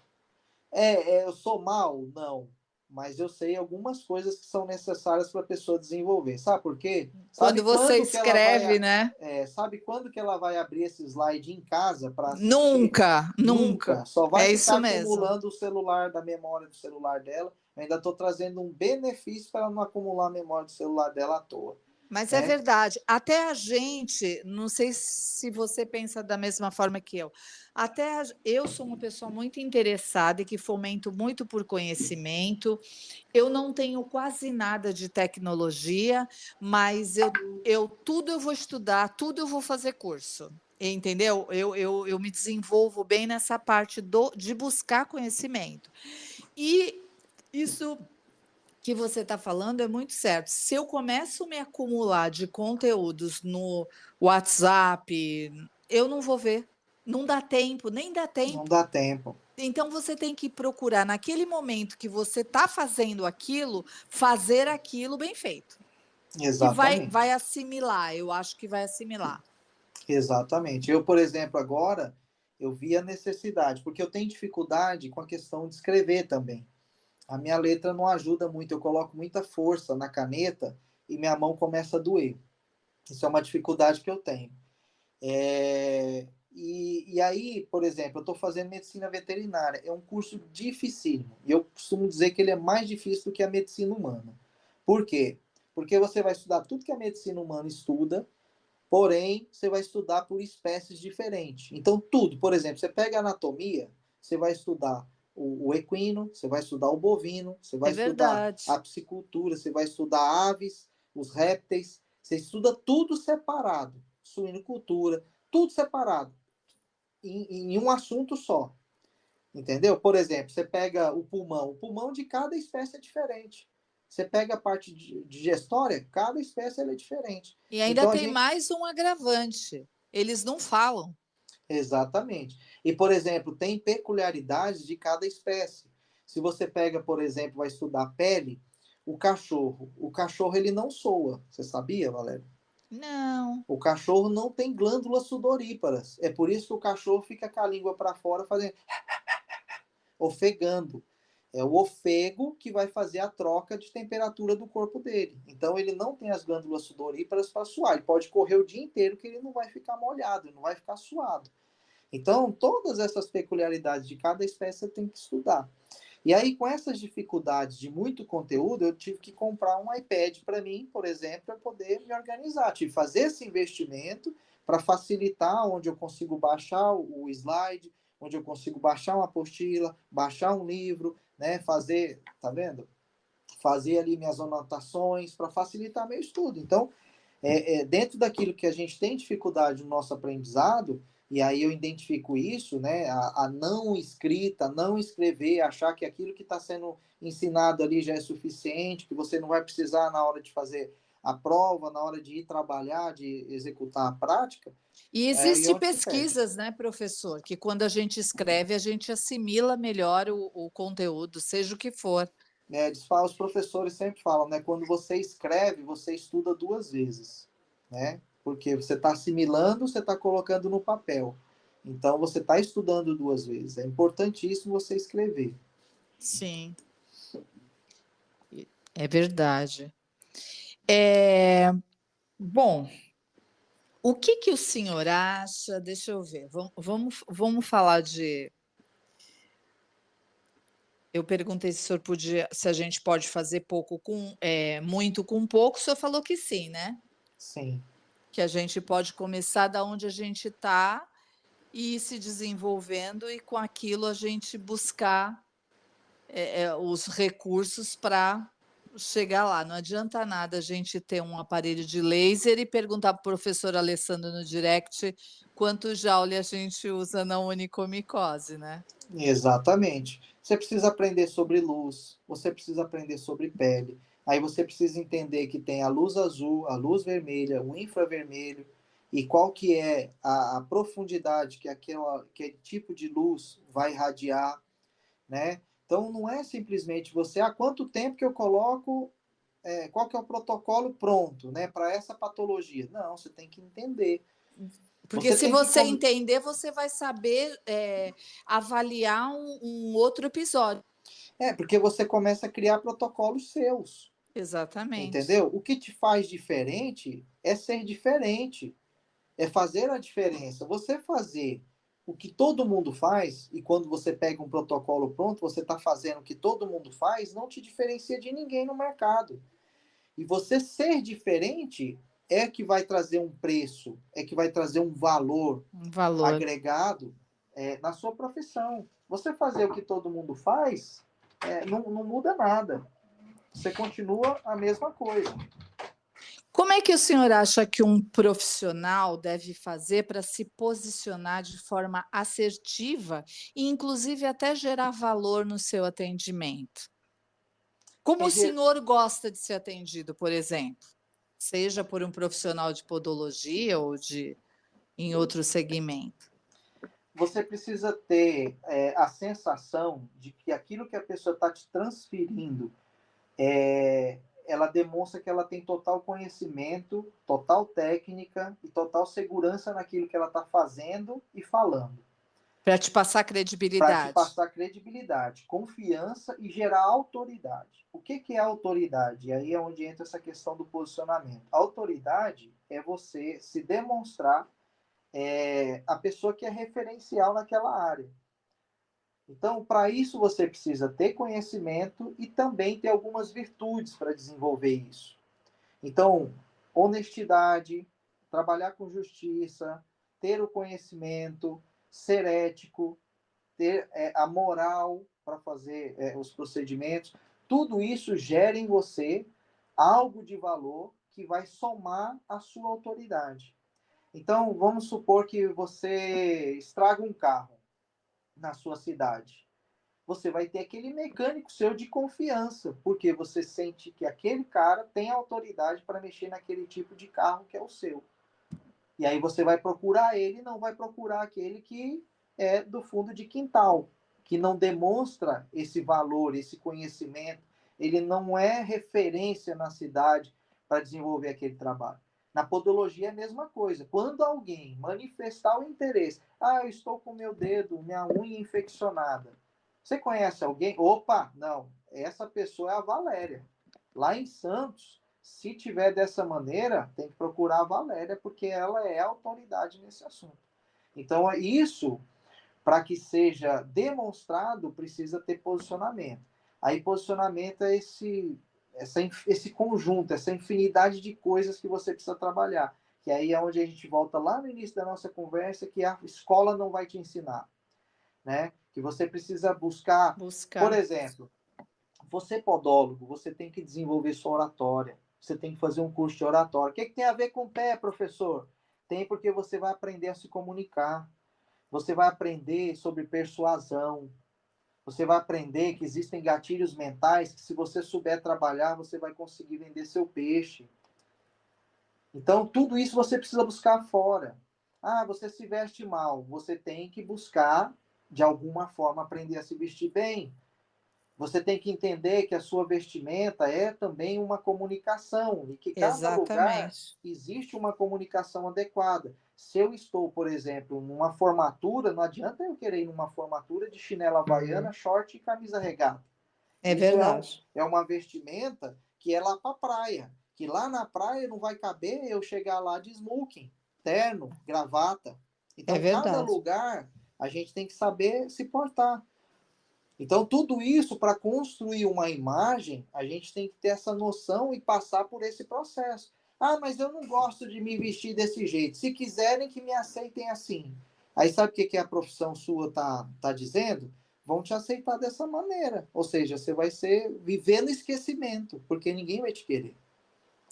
Eu sou mal? Não. Mas eu sei algumas coisas que são necessárias para a pessoa desenvolver. Sabe por quê? Quando você escreve, né? Sabe quando que ela vai abrir esse slide em casa para assistir? Nunca, Nunca. nunca. Só vai É ficar isso mesmo. acumulando o celular da memória do celular dela. Eu ainda estou trazendo um benefício para ela não acumular a memória do celular dela à toa, Mas é né? verdade. Até a gente, não sei se você pensa da mesma forma que eu. Eu sou uma pessoa muito interessada e que fomento muito por conhecimento. Eu não tenho quase nada de tecnologia, mas eu tudo eu vou estudar, tudo eu vou fazer curso. Entendeu? Eu me desenvolvo bem nessa parte de buscar conhecimento. E isso que você está falando é muito certo. Se eu começo a me acumular de conteúdos no WhatsApp, eu não vou ver. Não dá tempo, nem dá Não tempo. dá tempo. Então você tem que procurar, naquele momento que você está fazendo aquilo, fazer aquilo bem feito. Que vai Exatamente. assimilar, eu acho que vai assimilar. Exatamente. Eu, por exemplo, agora, eu vi a necessidade, porque eu tenho dificuldade com a questão de escrever também. A minha letra não ajuda muito, eu coloco muita força na caneta e minha mão começa a doer. Isso é uma dificuldade que eu tenho. E aí, por exemplo, eu estou fazendo medicina veterinária. É um curso dificílimo. E eu costumo dizer que ele é mais difícil do que a medicina humana. Por quê? Porque você vai estudar tudo que a medicina humana estuda, porém, você vai estudar por espécies diferentes. Então, tudo, por exemplo, você pega anatomia, você vai estudar o equino, você vai estudar o bovino, você É vai estudar a verdade. piscicultura, você vai estudar aves, os répteis, você estuda tudo separado. Suinocultura, tudo separado, em um assunto só. Entendeu? Por exemplo, você pega o pulmão de cada espécie é diferente. Você pega a parte digestória, cada espécie é diferente. E ainda Então a tem gente mais um agravante. Eles não falam. Exatamente. E, por exemplo, tem peculiaridades de cada espécie. Se você pega, por exemplo, vai estudar pele, o cachorro ele não soa. Você sabia, Valéria? Não. O cachorro não tem glândulas sudoríparas. É por isso que o cachorro fica com a língua para fora fazendo ofegando. É o ofego que vai fazer a troca de temperatura do corpo dele. Então ele não tem as glândulas sudoríparas para suar. Ele pode correr o dia inteiro que ele não vai ficar molhado, ele não vai ficar suado. Então, todas essas peculiaridades de cada espécie você tem que estudar. E aí, com essas dificuldades de muito conteúdo, eu tive que comprar um iPad para mim, por exemplo, para poder me organizar. Tive que fazer esse investimento para facilitar, onde eu consigo baixar o slide, onde eu consigo baixar uma apostila, baixar um livro, né? Fazer, tá vendo? Fazer ali minhas anotações para facilitar meu estudo. Então, dentro daquilo que a gente tem dificuldade no nosso aprendizado, e aí eu identifico isso, né, a não escrita, não escrever, achar que aquilo que está sendo ensinado ali já é suficiente, que você não vai precisar na hora de fazer a prova, na hora de ir trabalhar, de executar a prática, E é aí existe onde se perde. pesquisas, né, professor, que quando a gente escreve, a gente assimila melhor o conteúdo, seja o que for. Os professores sempre falam, né? Quando você escreve, você estuda 2 vezes, né? Porque você está assimilando, você está colocando no papel. Então, você está estudando 2 vezes. É importantíssimo você escrever. Sim, é verdade. É, bom, o que que o senhor acha? Deixa eu ver. Vamos falar de. Eu perguntei se o senhor podia, se a gente pode fazer pouco com, muito com pouco. O senhor falou que sim, né? Sim, Que a gente pode começar da onde a gente está e ir se desenvolvendo e com aquilo a gente buscar os recursos para chegar lá. Não adianta nada a gente ter um aparelho de laser e perguntar para o professor Alessandro no direct quanto joule a gente usa na onicomicose, né? exatamente. Você precisa aprender sobre luz, você precisa aprender sobre pele. Aí você precisa entender que tem a luz azul, a luz vermelha, o infravermelho, e qual que é a profundidade que aquele tipo de luz vai irradiar, né? Então não é simplesmente você, quanto tempo que eu coloco, qual que é o protocolo pronto, né, para essa patologia? Não, você tem que entender. Porque Você se tem que você entender, você vai saber avaliar um outro episódio. porque você começa a criar protocolos seus. Exatamente. Entendeu? O que te faz diferente é ser diferente, é fazer a diferença. Você fazer o que todo mundo faz, e quando você pega um protocolo pronto, você está fazendo o que todo mundo faz, não te diferencia de ninguém no mercado. E você ser diferente é que vai trazer um preço, é que vai trazer um valor Um valor. agregado na sua profissão. Você fazer o que todo mundo faz, não muda nada. Você continua a mesma coisa. Como é que o senhor acha que um profissional deve fazer para se posicionar de forma assertiva e, inclusive, até gerar valor no seu atendimento? Como É, o senhor gosta de ser atendido, por exemplo? Seja por um profissional de podologia ou em outro segmento. você precisa ter a sensação de que aquilo que a pessoa está te transferindo, ela demonstra que ela tem total conhecimento, total técnica e total segurança naquilo que ela está fazendo e falando. Para te passar Para te credibilidade. passar credibilidade, confiança e gerar autoridade. O que é autoridade? E aí é onde entra essa questão do posicionamento. Autoridade é você se demonstrar a pessoa que é referencial naquela área. Então, para isso, você precisa ter conhecimento e também ter algumas virtudes para desenvolver isso. Então, honestidade, trabalhar com justiça, ter o conhecimento, ser ético, ter a moral para fazer os procedimentos, tudo isso gera em você algo de valor que vai somar a sua autoridade. Então, vamos supor que você estraga um carro na sua cidade. Você vai ter aquele mecânico seu de confiança, porque você sente que aquele cara tem autoridade para mexer naquele tipo de carro que é o seu. E aí você vai procurar ele, não vai procurar aquele que é do fundo de quintal, que não demonstra esse valor, esse conhecimento, ele não é referência na cidade para desenvolver aquele trabalho. Na podologia é a mesma coisa. Quando alguém manifestar o interesse, eu estou com meu dedo, minha unha infeccionada. Você conhece alguém? Opa, não, essa pessoa é a Valéria. Lá em Santos, se tiver dessa maneira, tem que procurar a Valéria, porque ela é a autoridade nesse assunto. Então, isso, para que seja demonstrado, precisa ter posicionamento. Aí, posicionamento é esse conjunto, essa infinidade de coisas que você precisa trabalhar. Que aí é onde a gente volta lá no início da nossa conversa, que a escola não vai te ensinar. Né? Que você precisa buscar, por Buscar. exemplo, você é podólogo, você tem que desenvolver sua oratória. Você tem que fazer um curso de oratória. O que tem a ver com o pé, professor? Tem porque você vai aprender a se comunicar. Você vai aprender sobre persuasão. Você vai aprender que existem gatilhos mentais que, se você souber trabalhar, você vai conseguir vender seu peixe. Então, tudo isso você precisa buscar fora. Você se veste mal. Você tem que buscar, de alguma forma, aprender a se vestir bem. Você tem que entender que a sua vestimenta é também uma comunicação e que cada lugar Exatamente. existe uma comunicação adequada. Se eu estou, por exemplo, numa formatura, não adianta eu querer ir numa formatura de chinela havaiana, short e camisa regata. É Isso verdade. é uma vestimenta que é lá para a praia. Que lá na praia não vai caber eu chegar lá de smoking, terno, gravata. É Então, cada verdade. lugar a gente tem que saber se portar. Então, tudo isso, para construir uma imagem, a gente tem que ter essa noção e passar por esse processo. Ah, mas eu não gosto de me vestir desse jeito. Se quiserem que me aceitem assim. Aí sabe o que a profissão sua tá dizendo? Vão te aceitar dessa maneira. Ou seja, você vai viver no esquecimento, porque ninguém vai te querer.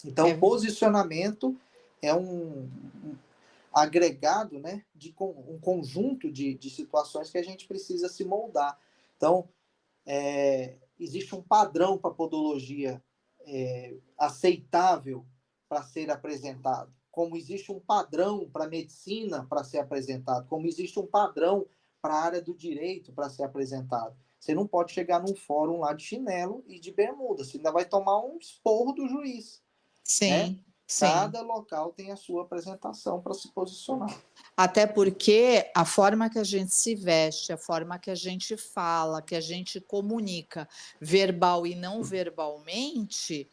Então, É, posicionamento é um agregado, né, de um conjunto de situações que a gente precisa se moldar. Então, existe um padrão para a podologia aceitável para ser apresentado, como existe um padrão para a medicina para ser apresentado, como existe um padrão para a área do direito para ser apresentado. Você não pode chegar num fórum lá de chinelo e de bermuda, você ainda vai tomar um esporro do juiz, né? sim, sim. Cada local tem a sua apresentação para se posicionar. Até porque a forma que a gente se veste, a forma que a gente fala, que a gente comunica, verbal e não verbalmente,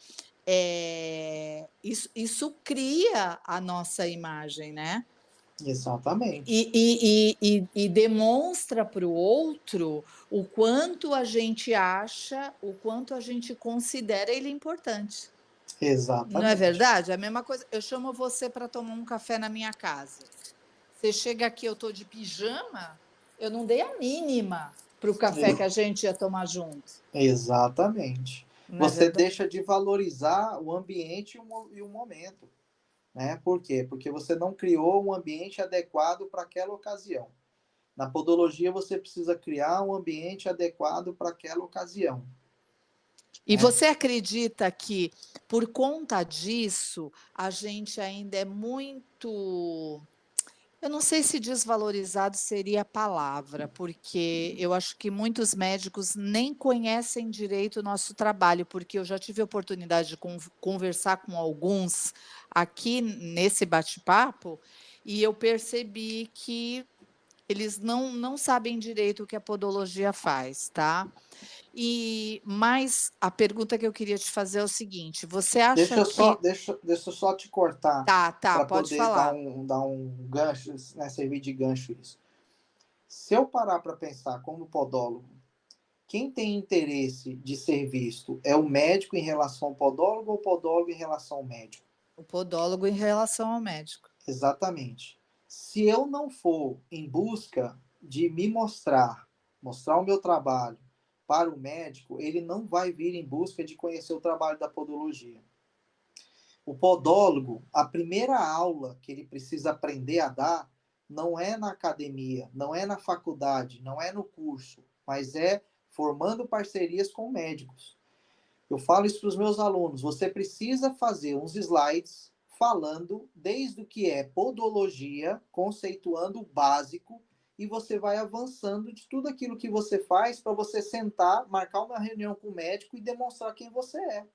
isso cria a nossa imagem, né? Exatamente. E demonstra para o outro o quanto a gente acha, o quanto a gente considera ele importante. Não é Exatamente. verdade? É a mesma coisa. Eu chamo você para tomar um café na minha casa. Você chega aqui, eu estou de pijama, eu não dei a mínima para o café que a gente ia tomar junto. Exatamente. Não é Você verdade? deixa de valorizar o ambiente e o momento, né? Por quê? Porque você não criou um ambiente adequado para aquela ocasião. Na podologia, você precisa criar um ambiente adequado para aquela ocasião, E né? você acredita que, por conta disso, a gente ainda é muito. Eu não sei se desvalorizado seria a palavra, porque eu acho que muitos médicos nem conhecem direito o nosso trabalho, porque eu já tive a oportunidade de conversar com alguns aqui nesse bate-papo, e eu percebi que eles não sabem direito o que a podologia faz, tá? Mas a pergunta que eu queria te fazer é o seguinte: você acha que. Deixa eu só te cortar Tá, tá, para pode poder dar falar. um gancho, né, servir de gancho isso. Se eu parar para pensar como podólogo, quem tem interesse de ser visto é o médico em relação ao podólogo ou o podólogo em relação ao médico? O podólogo em relação ao médico. Exatamente. Se eu não for em busca de me mostrar o meu trabalho para o médico, ele não vai vir em busca de conhecer o trabalho da podologia. O podólogo, a primeira aula que ele precisa aprender a dar não é na academia, não é na faculdade, não é no curso, mas é formando parcerias com médicos. Eu falo isso para os meus alunos. Você precisa fazer uns slides falando desde o que é podologia, conceituando o básico, e você vai avançando de tudo aquilo que você faz para você sentar, marcar uma reunião com o médico e demonstrar quem você é.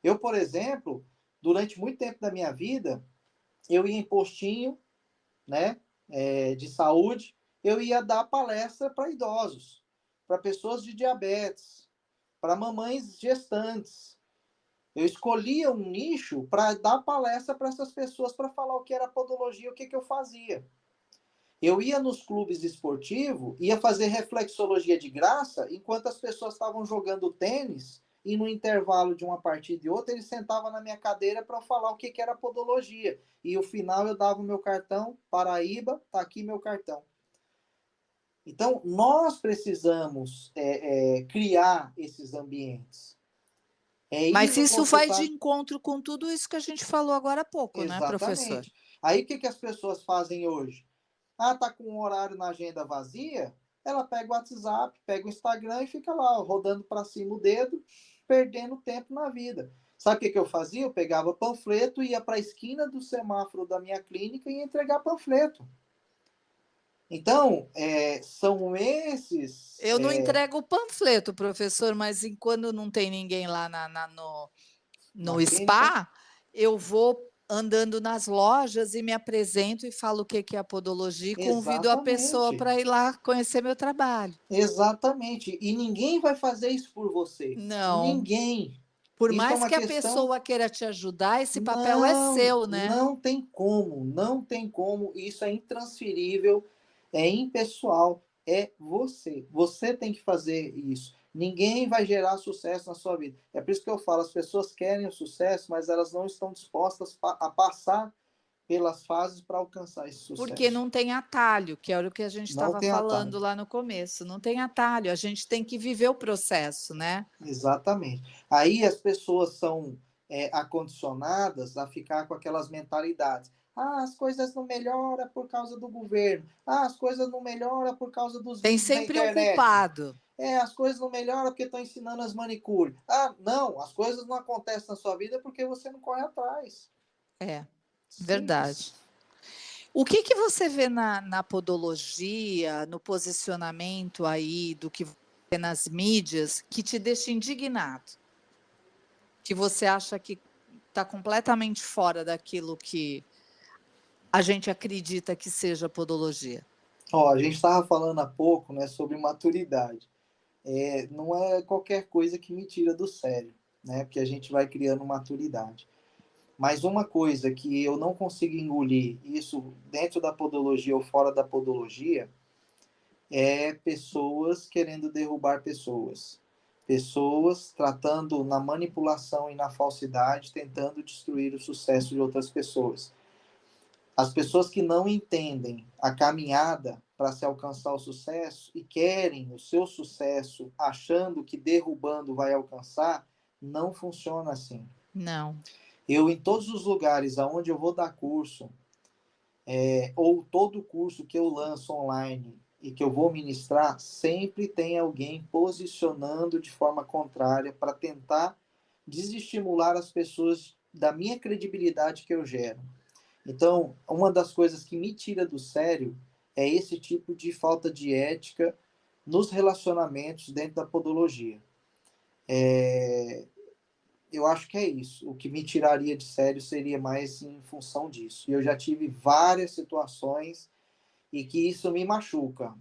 Eu, por exemplo, durante muito tempo da minha vida, eu ia em postinho, né, de saúde, eu ia dar palestra para idosos, para pessoas de diabetes, para mamães gestantes. Eu escolhia um nicho para dar palestra para essas pessoas, para falar o que era podologia, o que, que eu fazia. Eu ia nos clubes esportivos, ia fazer reflexologia de graça, enquanto as pessoas estavam jogando tênis, e no intervalo de uma partida e outra, ele sentava na minha cadeira para falar o que, que era podologia. E no final eu dava o meu cartão, Paraíba, tá aqui meu cartão. Então, nós precisamos criar esses ambientes. É ir Mas no isso vai de consultório. encontro com tudo isso que a gente falou agora há pouco, né, professor? Exatamente. Aí o que, que as pessoas fazem hoje? Ah, tá com um horário na agenda vazia? Ela pega o WhatsApp, pega o Instagram e fica lá, rodando para cima o dedo, perdendo tempo na vida. Sabe o que, que eu fazia? Eu pegava panfleto, ia para a esquina do semáforo da minha clínica e ia entregar panfleto. Então, são esses... Eu não entrego o panfleto, professor, mas quando não tem ninguém lá na no clínica, spa, eu vou andando nas lojas e me apresento e falo o que que é a podologia e convido a pessoa exatamente, para ir lá conhecer meu trabalho. exatamente. E ninguém vai fazer isso por você. Não, Ninguém. por Isso é mais uma que a questão... pessoa queira te ajudar, esse papel é Não, seu, né? não tem como, não tem como. Isso é intransferível, é impessoal, é você. Você tem que fazer isso. Ninguém vai gerar sucesso na sua vida. É por isso que eu falo, as pessoas querem o sucesso, mas elas não estão dispostas a passar pelas fases para alcançar esse Porque sucesso. não tem atalho, que era o que a gente Não estava tem atalho. falando lá no começo, não tem atalho, a gente tem que viver o processo, né. Exatamente. Aí as pessoas são acondicionadas a ficar com aquelas mentalidades. Ah, as coisas não melhoram por causa do governo. Ah, as coisas não melhoram por causa dos Tem vídeos na sempre um internet. culpado. As coisas não melhoram porque estão ensinando as manicure. Ah, não, as coisas não acontecem na sua vida porque você não corre atrás. É, verdade. Simples. O que que você vê na podologia, no posicionamento aí do que você vê nas mídias, que te deixa indignado? Que você acha que está completamente fora daquilo que a gente acredita que seja podologia? Ó, a gente estava falando há pouco, né, sobre maturidade. Não é qualquer coisa que me tira do sério, né? Porque a gente vai criando maturidade. Mas uma coisa que eu não consigo engolir, isso dentro da podologia ou fora da podologia, é pessoas querendo derrubar pessoas. Pessoas tratando na manipulação e na falsidade, tentando destruir o sucesso de outras pessoas. As pessoas que não entendem a caminhada para se alcançar o sucesso e querem o seu sucesso achando que derrubando vai alcançar, não funciona assim. Não. Eu, em todos os lugares aonde eu vou dar curso, ou todo curso que eu lanço online e que eu vou ministrar, sempre tem alguém posicionando de forma contrária para tentar desestimular as pessoas da minha credibilidade que eu gero. Então, uma das coisas que me tira do sério é esse tipo de falta de ética nos relacionamentos dentro da podologia. Eu acho que é isso. O que me tiraria de sério seria mais em função disso. E eu já tive várias situações e que isso me machuca,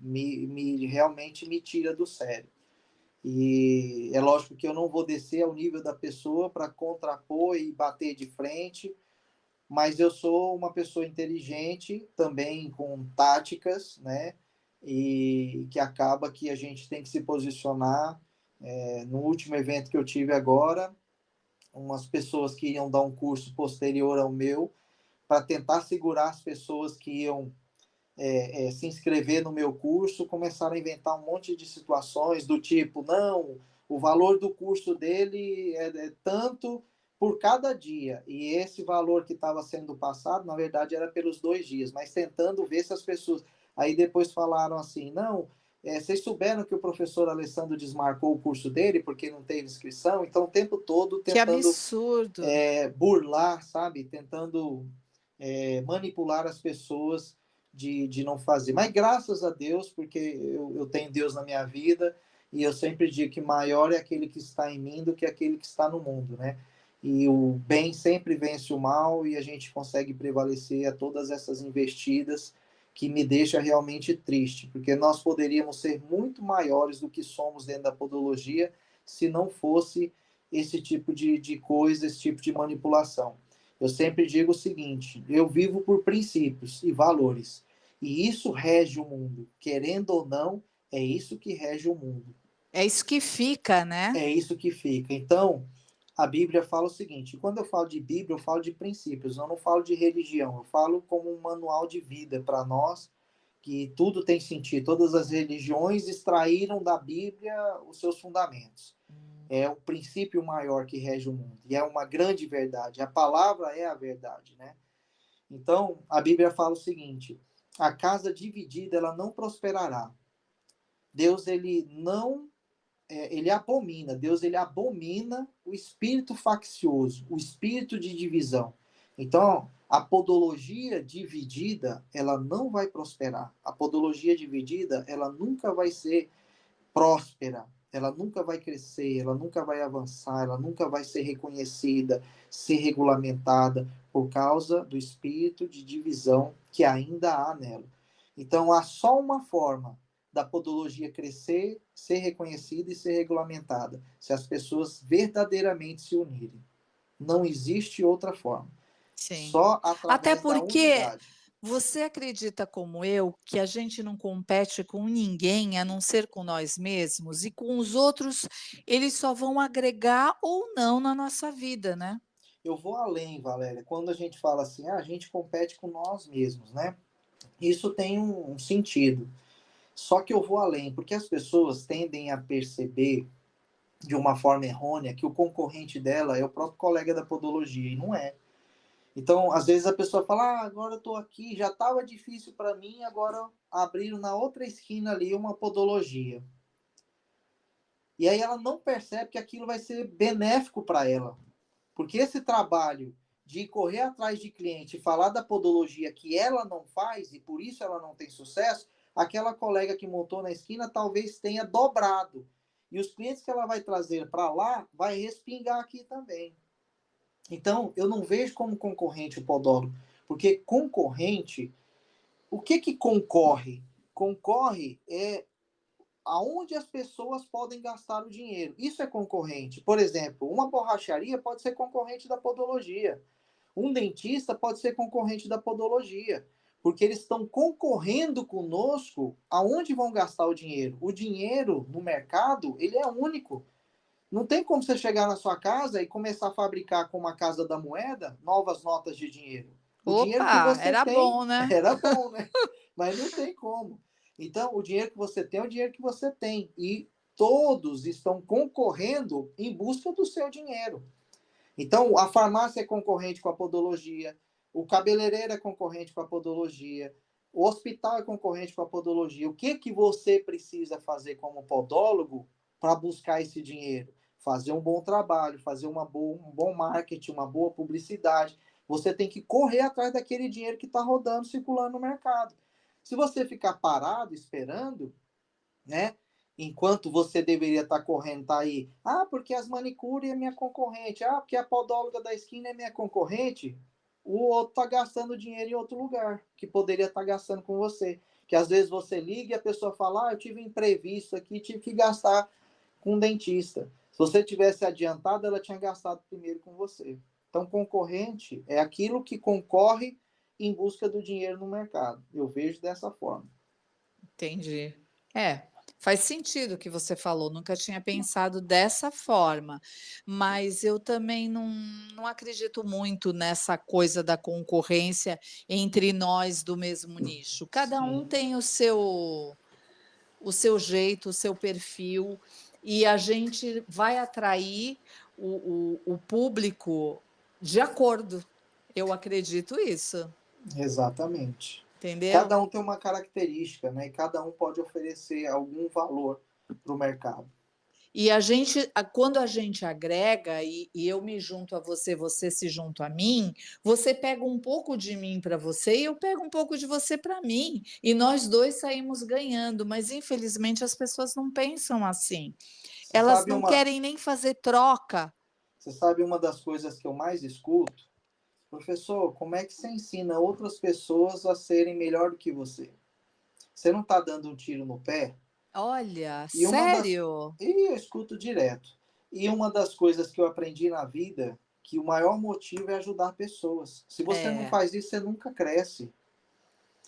realmente me tira do sério. E é lógico que eu não vou descer ao nível da pessoa para contrapor e bater de frente, mas eu sou uma pessoa inteligente, também com táticas, né? E que acaba que a gente tem que se posicionar. No último evento que eu tive agora, umas pessoas que iam dar um curso posterior ao meu, para tentar segurar as pessoas que iam se inscrever no meu curso, começaram a inventar um monte de situações do tipo, não, o valor do curso dele é tanto por cada dia, e esse valor que estava sendo passado, na verdade, era pelos 2 dias, mas tentando ver se as pessoas... Aí depois falaram assim, não, vocês souberam que o professor Alessandro desmarcou o curso dele porque não teve inscrição, então o tempo todo Que tentando absurdo. burlar, sabe? Tentando manipular as pessoas de não fazer. Mas graças a Deus, porque eu tenho Deus na minha vida e eu sempre digo que maior é aquele que está em mim do que aquele que está no mundo, né? E o bem sempre vence o mal e a gente consegue prevalecer a todas essas investidas que me deixa realmente triste, porque nós poderíamos ser muito maiores do que somos dentro da podologia se não fosse esse tipo de coisa, esse tipo de manipulação. Eu sempre digo o seguinte: eu vivo por princípios e valores, e isso rege o mundo. Querendo ou não, é isso que rege o mundo. É isso que fica, né? É isso que fica. Então, a Bíblia fala o seguinte: quando eu falo de Bíblia, eu falo de princípios, eu não falo de religião, eu falo como um manual de vida para nós, que tudo tem sentido. Todas as religiões extraíram da Bíblia os seus fundamentos. É o princípio maior que rege o mundo. E é uma grande verdade. A palavra é a verdade, né? Então, a Bíblia fala o seguinte: a casa dividida, ela não prosperará. Deus, ele não... ele abomina. Deus, ele abomina o espírito faccioso, o espírito de divisão. Então, a podologia dividida, ela não vai prosperar. A podologia dividida, ela nunca vai ser próspera, ela nunca vai crescer, ela nunca vai avançar, ela nunca vai ser reconhecida, ser regulamentada por causa do espírito de divisão que ainda há nela. Então, há só uma forma da podologia crescer, ser reconhecida e ser regulamentada, se as pessoas verdadeiramente se unirem. Não existe outra forma. Sim. Só Até através da porque unidade. você acredita, como eu, que a gente não compete com ninguém a não ser com nós mesmos, e com os outros eles só vão agregar ou não na nossa vida, né? Eu vou além, Valéria. Quando a gente fala assim, a gente compete com nós mesmos, né? Isso tem um sentido. Só que eu vou além, porque as pessoas tendem a perceber de uma forma errônea que o concorrente dela é o próprio colega da podologia, e não é. Então, às vezes a pessoa fala, agora eu estou aqui, já estava difícil para mim, agora abriram na outra esquina ali uma podologia. E aí ela não percebe que aquilo vai ser benéfico para ela. Porque esse trabalho de correr atrás de cliente e falar da podologia que ela não faz e por isso ela não tem sucesso, aquela colega que montou na esquina talvez tenha dobrado. E os clientes que ela vai trazer para lá vai respingar aqui também. Então, eu não vejo como concorrente o podólogo, porque concorrente, o que que concorre? Concorre é aonde as pessoas podem gastar o dinheiro. Isso é concorrente. Por exemplo, uma borracharia pode ser concorrente da podologia. Um dentista pode ser concorrente da podologia. Porque eles estão concorrendo conosco aonde vão gastar o dinheiro. O dinheiro no mercado, ele é único. Não tem como você chegar na sua casa e começar a fabricar com uma casa da moeda novas notas de dinheiro. O dinheiro que Opa, você era tem bom, né? era bom, né? Mas não tem como. Então, o dinheiro que você tem é o dinheiro que você tem. E todos estão concorrendo em busca do seu dinheiro. Então, a farmácia é concorrente com a podologia, o cabeleireiro é concorrente com a podologia, o hospital é concorrente com a podologia. O que que você precisa fazer como podólogo para buscar esse dinheiro? Fazer um bom trabalho, fazer um bom marketing, uma boa publicidade. Você tem que correr atrás daquele dinheiro que está rodando, circulando no mercado. Se você ficar parado esperando, né? Enquanto você deveria estar correndo, tá aí. Porque as manicures é minha concorrente. Porque a podóloga da esquina é minha concorrente. O outro está gastando dinheiro em outro lugar, que poderia estar gastando com você. Que às vezes você liga e a pessoa fala, eu tive um imprevisto aqui, tive que gastar com um dentista. Se você tivesse adiantado, ela tinha gastado primeiro com você. Então, concorrente é aquilo que concorre em busca do dinheiro no mercado. Eu vejo dessa forma. Entendi. É, faz sentido o que você falou, nunca tinha pensado dessa forma, mas eu também não acredito muito nessa coisa da concorrência entre nós do mesmo nicho. Cada um Sim, tem o seu jeito, o seu perfil, e a gente vai atrair o público de acordo. Eu acredito isso, exatamente. entendeu? Cada um tem uma característica, né? E cada um pode oferecer algum valor para o mercado. E quando a gente agrega e eu me junto a você, você se junta a mim, você pega um pouco de mim para você e eu pego um pouco de você para mim, e nós dois saímos ganhando, mas infelizmente as pessoas não pensam assim. Você Elas sabe não uma, querem nem fazer troca. você sabe uma das coisas que eu mais escuto? Professor, como é que você ensina outras pessoas a serem melhor do que você? Você não está dando um tiro no pé? Olha, E uma das. sério? E eu escuto direto. E uma das coisas que eu aprendi na vida, que o maior motivo é ajudar pessoas. Se você não É, faz isso, você nunca cresce.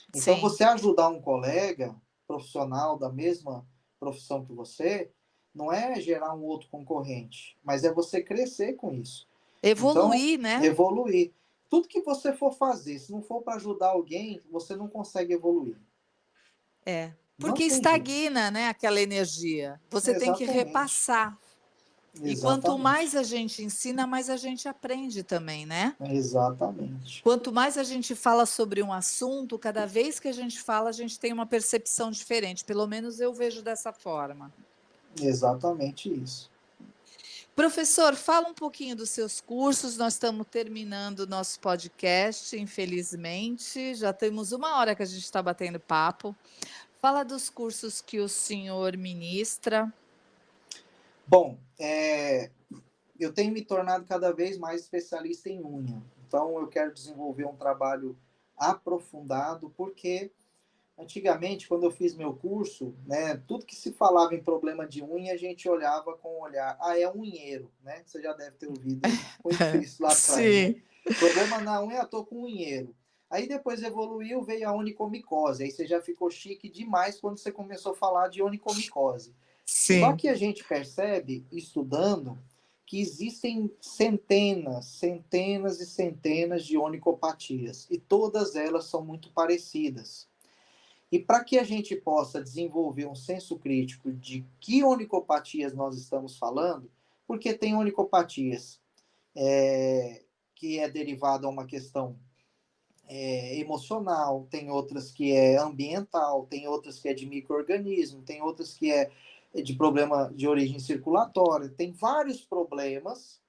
Então, sim. você ajudar um colega profissional da mesma profissão que você, não é gerar um outro concorrente, mas é você crescer com isso. Então, Evoluir, né? evoluir. Tudo que você for fazer, se não for para ajudar alguém, você não consegue evoluir. É. Não Porque tem jeito. estagna, né, aquela energia. Você tem que Exatamente. repassar. E quanto mais Exatamente. a gente ensina, mais a gente aprende também, né? Exatamente. Quanto mais a gente fala sobre um assunto, cada vez que a gente fala, a gente tem uma percepção diferente. Pelo menos eu vejo dessa forma. Exatamente isso. Professor, fala um pouquinho dos seus cursos. Nós estamos terminando o nosso podcast, infelizmente. Já temos 1 hora que a gente está batendo papo. Fala dos cursos que o senhor ministra. Bom, eu tenho me tornado cada vez mais especialista em unha. Então, eu quero desenvolver um trabalho aprofundado, porque antigamente, quando eu fiz meu curso, né, tudo que se falava em problema de unha, a gente olhava com o olhar, é unheiro, né? Você já deve ter ouvido muito isso lá atrás, né? Sim, Problema na unha, tô com unheiro. Aí depois evoluiu, veio a onicomicose. Aí você já ficou chique demais quando você começou a falar de onicomicose. Só sim. que a gente percebe, estudando, que existem centenas, centenas e centenas de onicopatias. E todas elas são muito parecidas. E para que a gente possa desenvolver um senso crítico de que onicopatias nós estamos falando, porque tem onicopatias que é derivada a uma questão emocional, tem outras que é ambiental, tem outras que é de micro-organismo, tem outras que é de problema de origem circulatória, tem vários problemas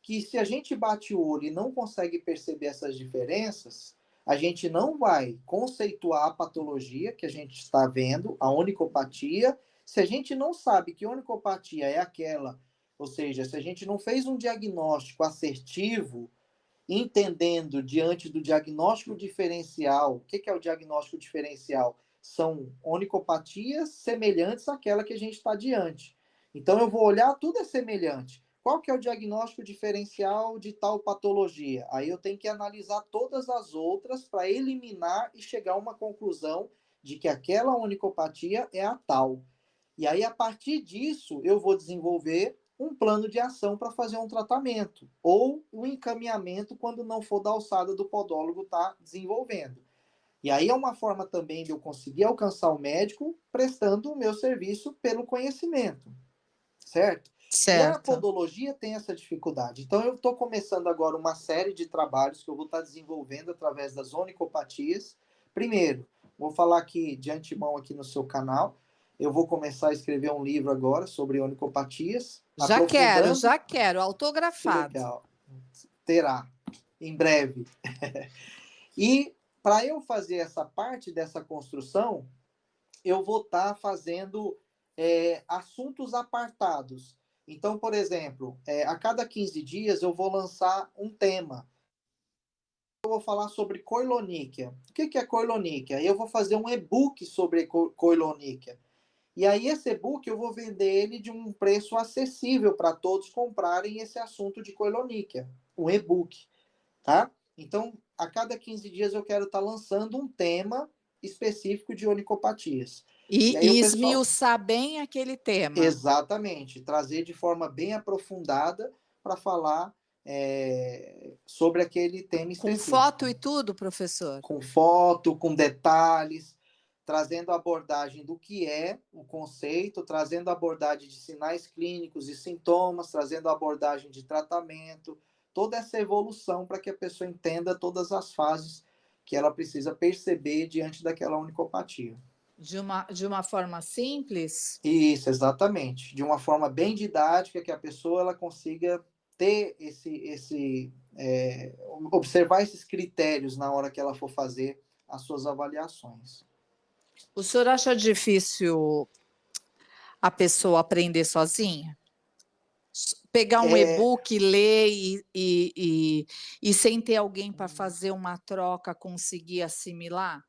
que se a gente bate o olho e não consegue perceber essas diferenças, a gente não vai conceituar a patologia que a gente está vendo, a onicopatia. Se a gente não sabe que onicopatia é aquela, ou seja, se a gente não fez um diagnóstico assertivo, entendendo diante do diagnóstico diferencial, o que é o diagnóstico diferencial? São onicopatias semelhantes àquela que a gente está diante. Então eu vou olhar, tudo é semelhante. Qual que é o diagnóstico diferencial de tal patologia? Aí eu tenho que analisar todas as outras para eliminar e chegar a uma conclusão de que aquela onicopatia é a tal. E aí, a partir disso, eu vou desenvolver um plano de ação para fazer um tratamento, ou um encaminhamento quando não for da alçada do podólogo estar desenvolvendo. E aí é uma forma também de eu conseguir alcançar o médico prestando o meu serviço pelo conhecimento, certo? E a Certo. podologia tem essa dificuldade. Então, eu estou começando agora uma série de trabalhos que eu vou estar desenvolvendo através das onicopatias. Primeiro, vou falar aqui de antemão aqui no seu canal. Eu vou começar a escrever um livro agora sobre onicopatias, aprofundando. Já quero, Que autografado. legal. Terá, em breve. E para eu fazer essa parte dessa construção, eu vou estar fazendo assuntos apartados. Então, por exemplo, a cada 15 dias eu vou lançar um tema. Eu vou falar sobre coiloníquia. O que é coiloníquia? Eu vou fazer um e-book sobre coiloníquia. E aí esse e-book eu vou vender ele de um preço acessível para todos comprarem esse assunto de coiloníquia, um e-book, tá? Então, a cada 15 dias eu quero estar lançando um tema específico de onicopatias. E aí o E pessoal, esmiuçar bem aquele tema. exatamente, trazer de forma bem aprofundada para falar sobre aquele tema Com foto específico, e tudo, professor? com foto, com detalhes, trazendo a abordagem do que é o conceito, trazendo a abordagem de sinais clínicos e sintomas, trazendo a abordagem de tratamento, toda essa evolução para que a pessoa entenda todas as fases que ela precisa perceber diante daquela onicopatia. De uma forma simples? Isso, exatamente. De uma forma bem didática, que a pessoa ela consiga ter observar esses critérios na hora que ela for fazer as suas avaliações. O senhor acha difícil a pessoa aprender sozinha? Pegar um É, e-book, ler e sem ter alguém para fazer uma troca, conseguir assimilar?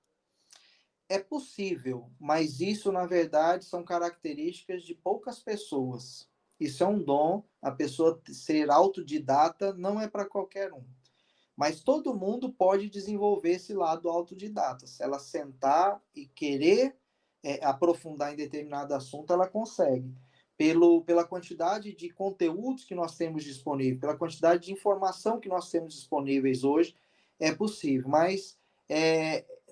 é possível, mas isso, na verdade, são características de poucas pessoas. Isso é um dom, a pessoa ser autodidata não é para qualquer um. Mas todo mundo pode desenvolver esse lado autodidata. Se ela sentar e querer aprofundar em determinado assunto, ela consegue. Pela quantidade de conteúdos que nós temos disponível, pela quantidade de informação que nós temos disponíveis hoje, é possível. Mas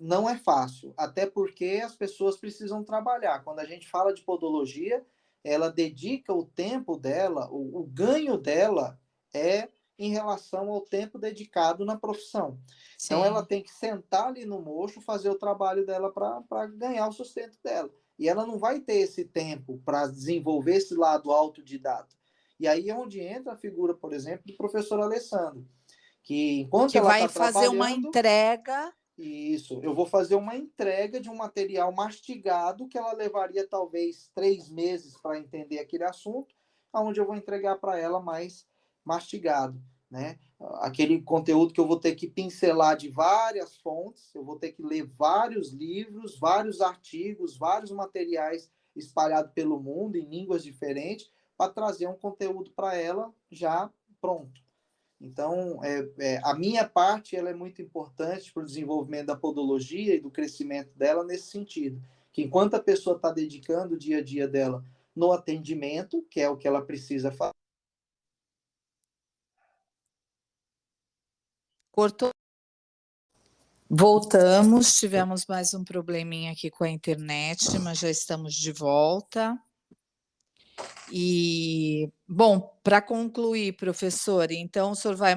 não é fácil, até porque as pessoas precisam trabalhar. Quando a gente fala de podologia, ela dedica o tempo dela, o ganho dela é em relação ao tempo dedicado na profissão. Então, ela Sim. tem que sentar ali no mocho, fazer o trabalho dela para ganhar o sustento dela. E ela não vai ter esse tempo para desenvolver esse lado autodidata. E aí é onde entra a figura, por exemplo, do professor Alessandro, que enquanto Que ela vai está fazer uma trabalhando, entrega. isso, eu vou fazer uma entrega de um material mastigado que ela levaria talvez 3 meses para entender aquele assunto, onde eu vou entregar para ela mais mastigado, né? Aquele conteúdo que eu vou ter que pincelar de várias fontes, eu vou ter que ler vários livros, vários artigos, vários materiais espalhados pelo mundo em línguas diferentes para trazer um conteúdo para ela já pronto. Então, a minha parte ela é muito importante para o desenvolvimento da podologia e do crescimento dela nesse sentido, que enquanto a pessoa está dedicando o dia a dia dela no atendimento, que é o que ela precisa fazer. Cortou. Voltamos, tivemos mais um probleminha aqui com a internet, mas já estamos de volta. E, bom, para concluir, professor, então o senhor vai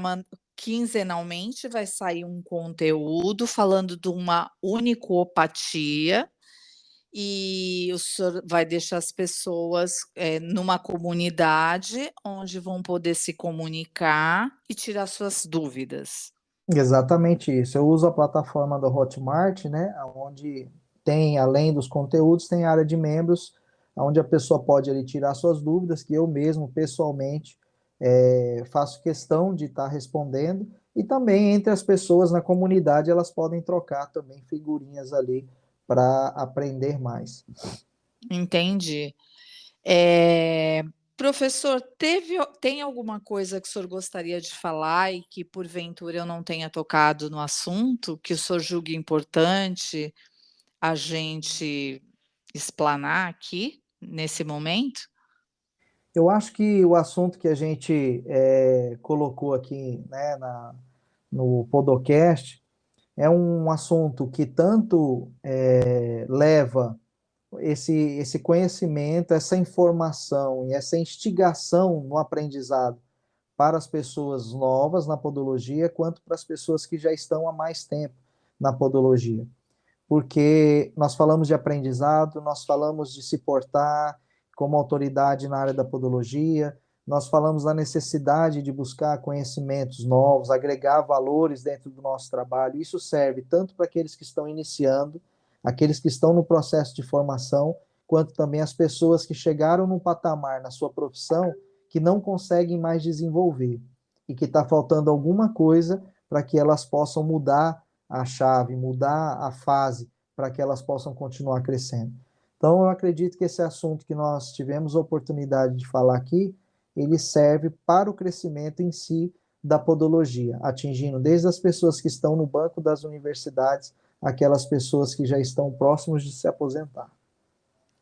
quinzenalmente vai sair um conteúdo falando de uma unicopatia e o senhor vai deixar as pessoas numa comunidade onde vão poder se comunicar e tirar suas dúvidas. Exatamente isso. Eu uso a plataforma do Hotmart, né, onde tem, além dos conteúdos, tem área de membros, onde a pessoa pode ali tirar suas dúvidas, que eu mesmo, pessoalmente, faço questão de estar respondendo, e também entre as pessoas na comunidade, elas podem trocar também figurinhas ali para aprender mais. Entendi. Professor, tem alguma coisa que o senhor gostaria de falar e que, porventura, eu não tenha tocado no assunto, que o senhor julgue importante a gente explanar aqui, nesse momento? Eu acho que o assunto que a gente colocou aqui, né, no Podcast é um assunto que tanto leva esse conhecimento, essa informação e essa instigação no aprendizado para as pessoas novas na podologia, quanto para as pessoas que já estão há mais tempo na podologia. Porque nós falamos de aprendizado, nós falamos de se portar como autoridade na área da podologia, nós falamos da necessidade de buscar conhecimentos novos, agregar valores dentro do nosso trabalho. Isso serve tanto para aqueles que estão iniciando, aqueles que estão no processo de formação, quanto também as pessoas que chegaram num patamar na sua profissão que não conseguem mais desenvolver e que está faltando alguma coisa para que elas possam mudar a chave, mudar a fase para que elas possam continuar crescendo. Então, eu acredito que esse assunto que nós tivemos a oportunidade de falar aqui, ele serve para o crescimento em si da podologia, atingindo desde as pessoas que estão no banco das universidades, aquelas pessoas que já estão próximos de se aposentar.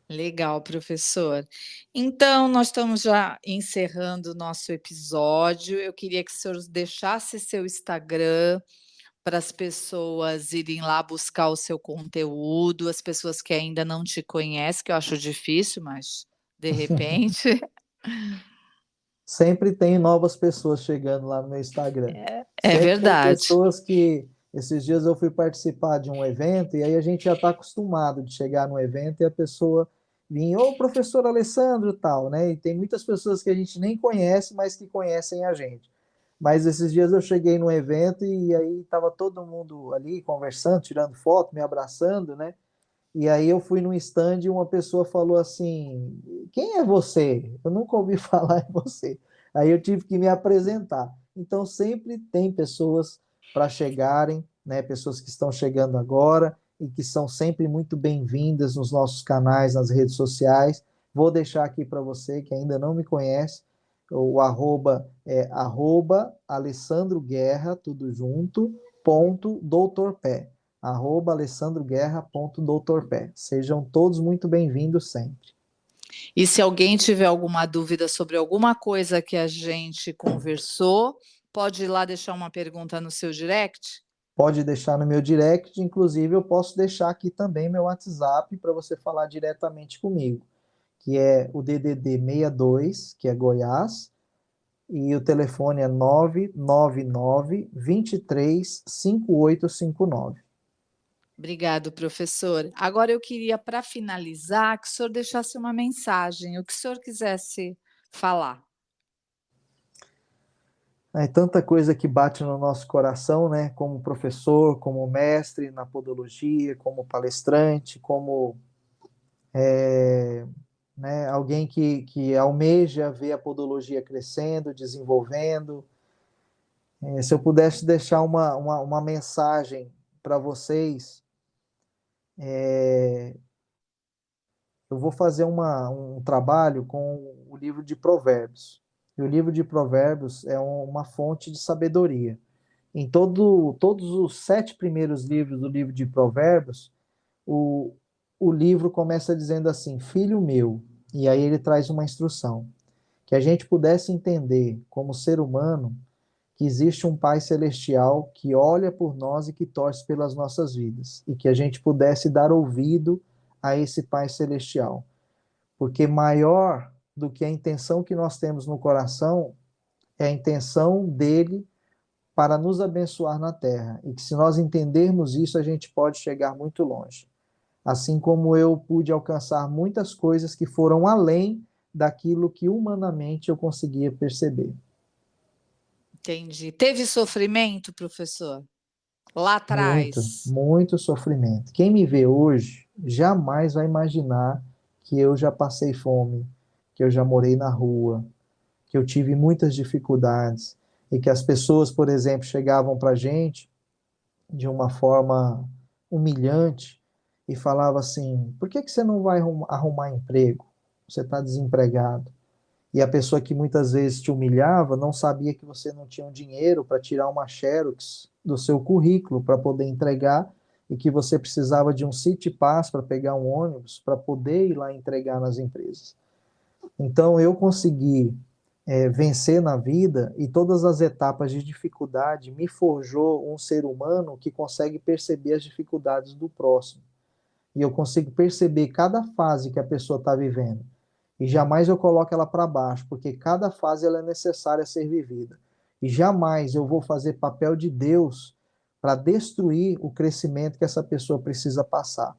Legal, professor. Então, nós estamos já encerrando o nosso episódio. Eu queria que o senhor deixasse seu Instagram para as pessoas irem lá buscar o seu conteúdo, as pessoas que ainda não te conhecem, que eu acho difícil, mas de repente. Sempre tem novas pessoas chegando lá no meu Instagram. É Sempre tem verdade. pessoas que. Esses dias eu fui participar de um evento e aí a gente já está acostumado de chegar no evento e a pessoa vir, ô professor Alessandro tal, né? E tem muitas pessoas que a gente nem conhece, mas que conhecem a gente. Mas esses dias eu cheguei no evento e aí estava todo mundo ali conversando, tirando foto, me abraçando, né? E aí eu fui num stand e uma pessoa falou assim: quem é você? Eu nunca ouvi falar em você. Aí eu tive que me apresentar. Então sempre tem pessoas para chegarem, né? Pessoas que estão chegando agora e que são sempre muito bem-vindas nos nossos canais, nas redes sociais. Vou deixar aqui para você que ainda não me conhece, o arroba é arroba Alessandro Guerra, tudo junto, ponto doutor Pé @alessandroguerra.doutorpé. Sejam todos muito bem-vindos sempre. E se alguém tiver alguma dúvida sobre alguma coisa que a gente conversou, pode ir lá deixar uma pergunta no seu direct? Pode deixar no meu direct, inclusive eu posso deixar aqui também meu WhatsApp para você falar diretamente comigo, que é o DDD 62, que é Goiás, e o telefone é 999 23 5859. Obrigado, professor. Agora eu queria, para finalizar, que o senhor deixasse uma mensagem, o que o senhor quisesse falar. É tanta coisa que bate no nosso coração, né? Como professor, como mestre na podologia, como palestrante, como né, alguém que almeja ver a podologia crescendo, desenvolvendo. Se eu pudesse deixar uma mensagem para vocês, eu vou fazer um trabalho com o livro de Provérbios. E o livro de Provérbios é uma fonte de sabedoria. Em todos os 7 primeiros livros do livro de Provérbios, o, o livro começa dizendo assim: Filho meu, e aí ele traz uma instrução, que a gente pudesse entender, como ser humano, que existe um Pai Celestial que olha por nós e que torce pelas nossas vidas, e que a gente pudesse dar ouvido a esse Pai Celestial. Porque maior do que a intenção que nós temos no coração é a intenção dele para nos abençoar na terra. E que se nós entendermos isso, a gente pode chegar muito longe. Assim como eu pude alcançar muitas coisas que foram além daquilo que humanamente eu conseguia perceber. Entendi. Teve sofrimento, professor? Lá Muito, atrás? muito sofrimento. Quem me vê hoje jamais vai imaginar que eu já passei fome, que eu já morei na rua, que eu tive muitas dificuldades e que as pessoas, por exemplo, chegavam para a gente de uma forma humilhante e falava assim: por que que você não vai arrumar emprego? Você está desempregado. E a pessoa que muitas vezes te humilhava não sabia que você não tinha um dinheiro para tirar uma xerox do seu currículo para poder entregar e que você precisava de um City Pass para pegar um ônibus para poder ir lá entregar nas empresas. Então eu consegui vencer na vida e todas as etapas de dificuldade me forjou um ser humano que consegue perceber as dificuldades do próximo. E eu consigo perceber cada fase que a pessoa está vivendo. E jamais eu coloco ela para baixo, porque cada fase ela é necessária ser vivida. E jamais eu vou fazer papel de Deus para destruir o crescimento que essa pessoa precisa passar.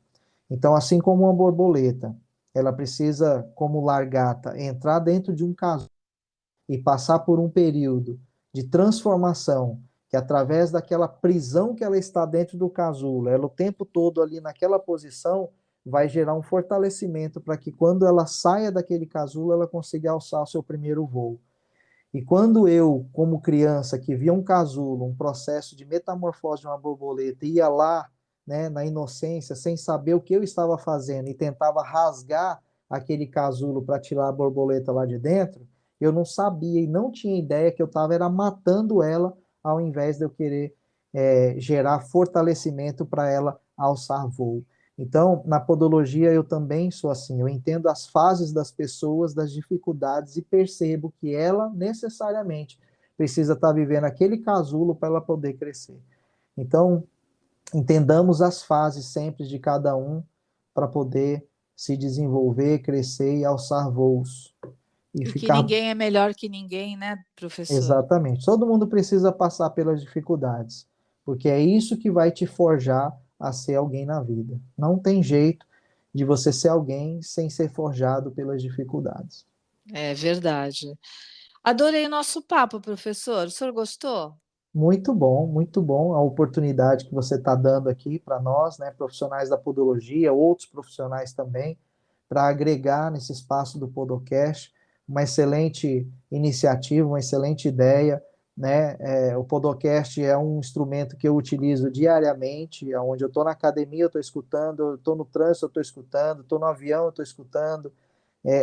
Então, assim como uma borboleta, ela precisa, como largata, entrar dentro de um casulo e passar por um período de transformação, que através daquela prisão que ela está dentro do casulo, ela o tempo todo ali naquela posição, vai gerar um fortalecimento para que quando ela saia daquele casulo, ela consiga alçar o seu primeiro voo. E quando eu, como criança, que via um casulo, um processo de metamorfose de uma borboleta, ia lá, né, na inocência, sem saber o que eu estava fazendo, e tentava rasgar aquele casulo para tirar a borboleta lá de dentro, eu não sabia e não tinha ideia que eu estava era matando ela, ao invés de eu querer gerar fortalecimento para ela alçar voo. Então, na podologia eu também sou assim, eu entendo as fases das pessoas, das dificuldades e percebo que ela necessariamente precisa estar vivendo aquele casulo para ela poder crescer. Então, entendamos as fases sempre de cada um para poder se desenvolver, crescer e alçar voos. E E que ficar ninguém é melhor que ninguém, né, professor? exatamente. Todo mundo precisa passar pelas dificuldades, porque é isso que vai te forjar a ser alguém na vida. Não tem jeito de você ser alguém sem ser forjado pelas dificuldades. É verdade. Adorei o nosso papo, professor. O senhor gostou? Muito bom a oportunidade que você está dando aqui para nós, né, profissionais da podologia, outros profissionais também, para agregar nesse espaço do Podocast, uma excelente iniciativa, uma excelente ideia, né? O Podocast é um instrumento que eu utilizo diariamente, onde eu estou na academia, eu estou escutando, eu estou no trânsito, eu estou escutando, estou no avião, eu estou escutando,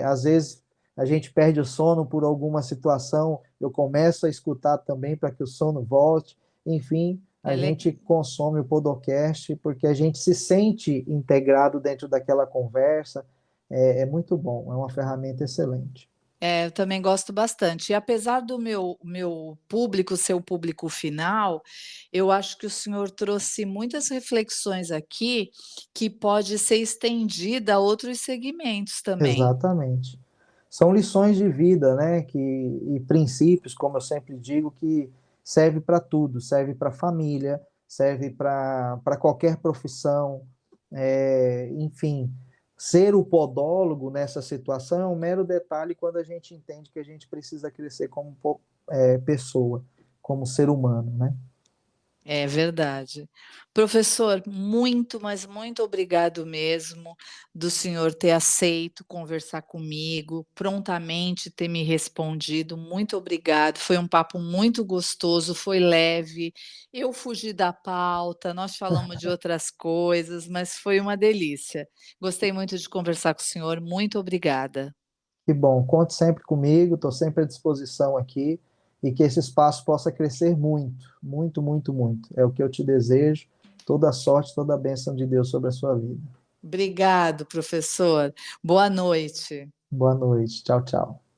às vezes a gente perde o sono por alguma situação, eu começo a escutar também para que o sono volte. Enfim, a É le- gente consome o podcast porque a gente se sente integrado dentro daquela conversa. É muito bom, é uma ferramenta excelente. eu também gosto bastante. E apesar do meu público ser o público final, eu acho que o senhor trouxe muitas reflexões aqui que pode ser estendida a outros segmentos também. Exatamente. São lições de vida, né? E princípios, como eu sempre digo, que serve para tudo, serve para a família, serve para qualquer profissão, enfim. Ser o podólogo nessa situação é um mero detalhe quando a gente entende que a gente precisa crescer como pessoa. como ser humano, né? É verdade. Professor, muito, mas muito obrigado mesmo do senhor ter aceito conversar comigo, prontamente ter me respondido. Muito obrigado. Foi um papo muito gostoso, foi leve. Eu fugi da pauta, nós falamos de outras coisas, mas foi uma delícia. Gostei muito de conversar com o senhor. Muito obrigada. Que bom, conte sempre comigo, estou sempre à disposição aqui e que esse espaço possa crescer muito, muito, muito, muito. É o que eu te desejo. Toda a sorte, toda a bênção de Deus sobre a sua vida. Obrigado, professor. Boa noite. Boa noite. Tchau, tchau.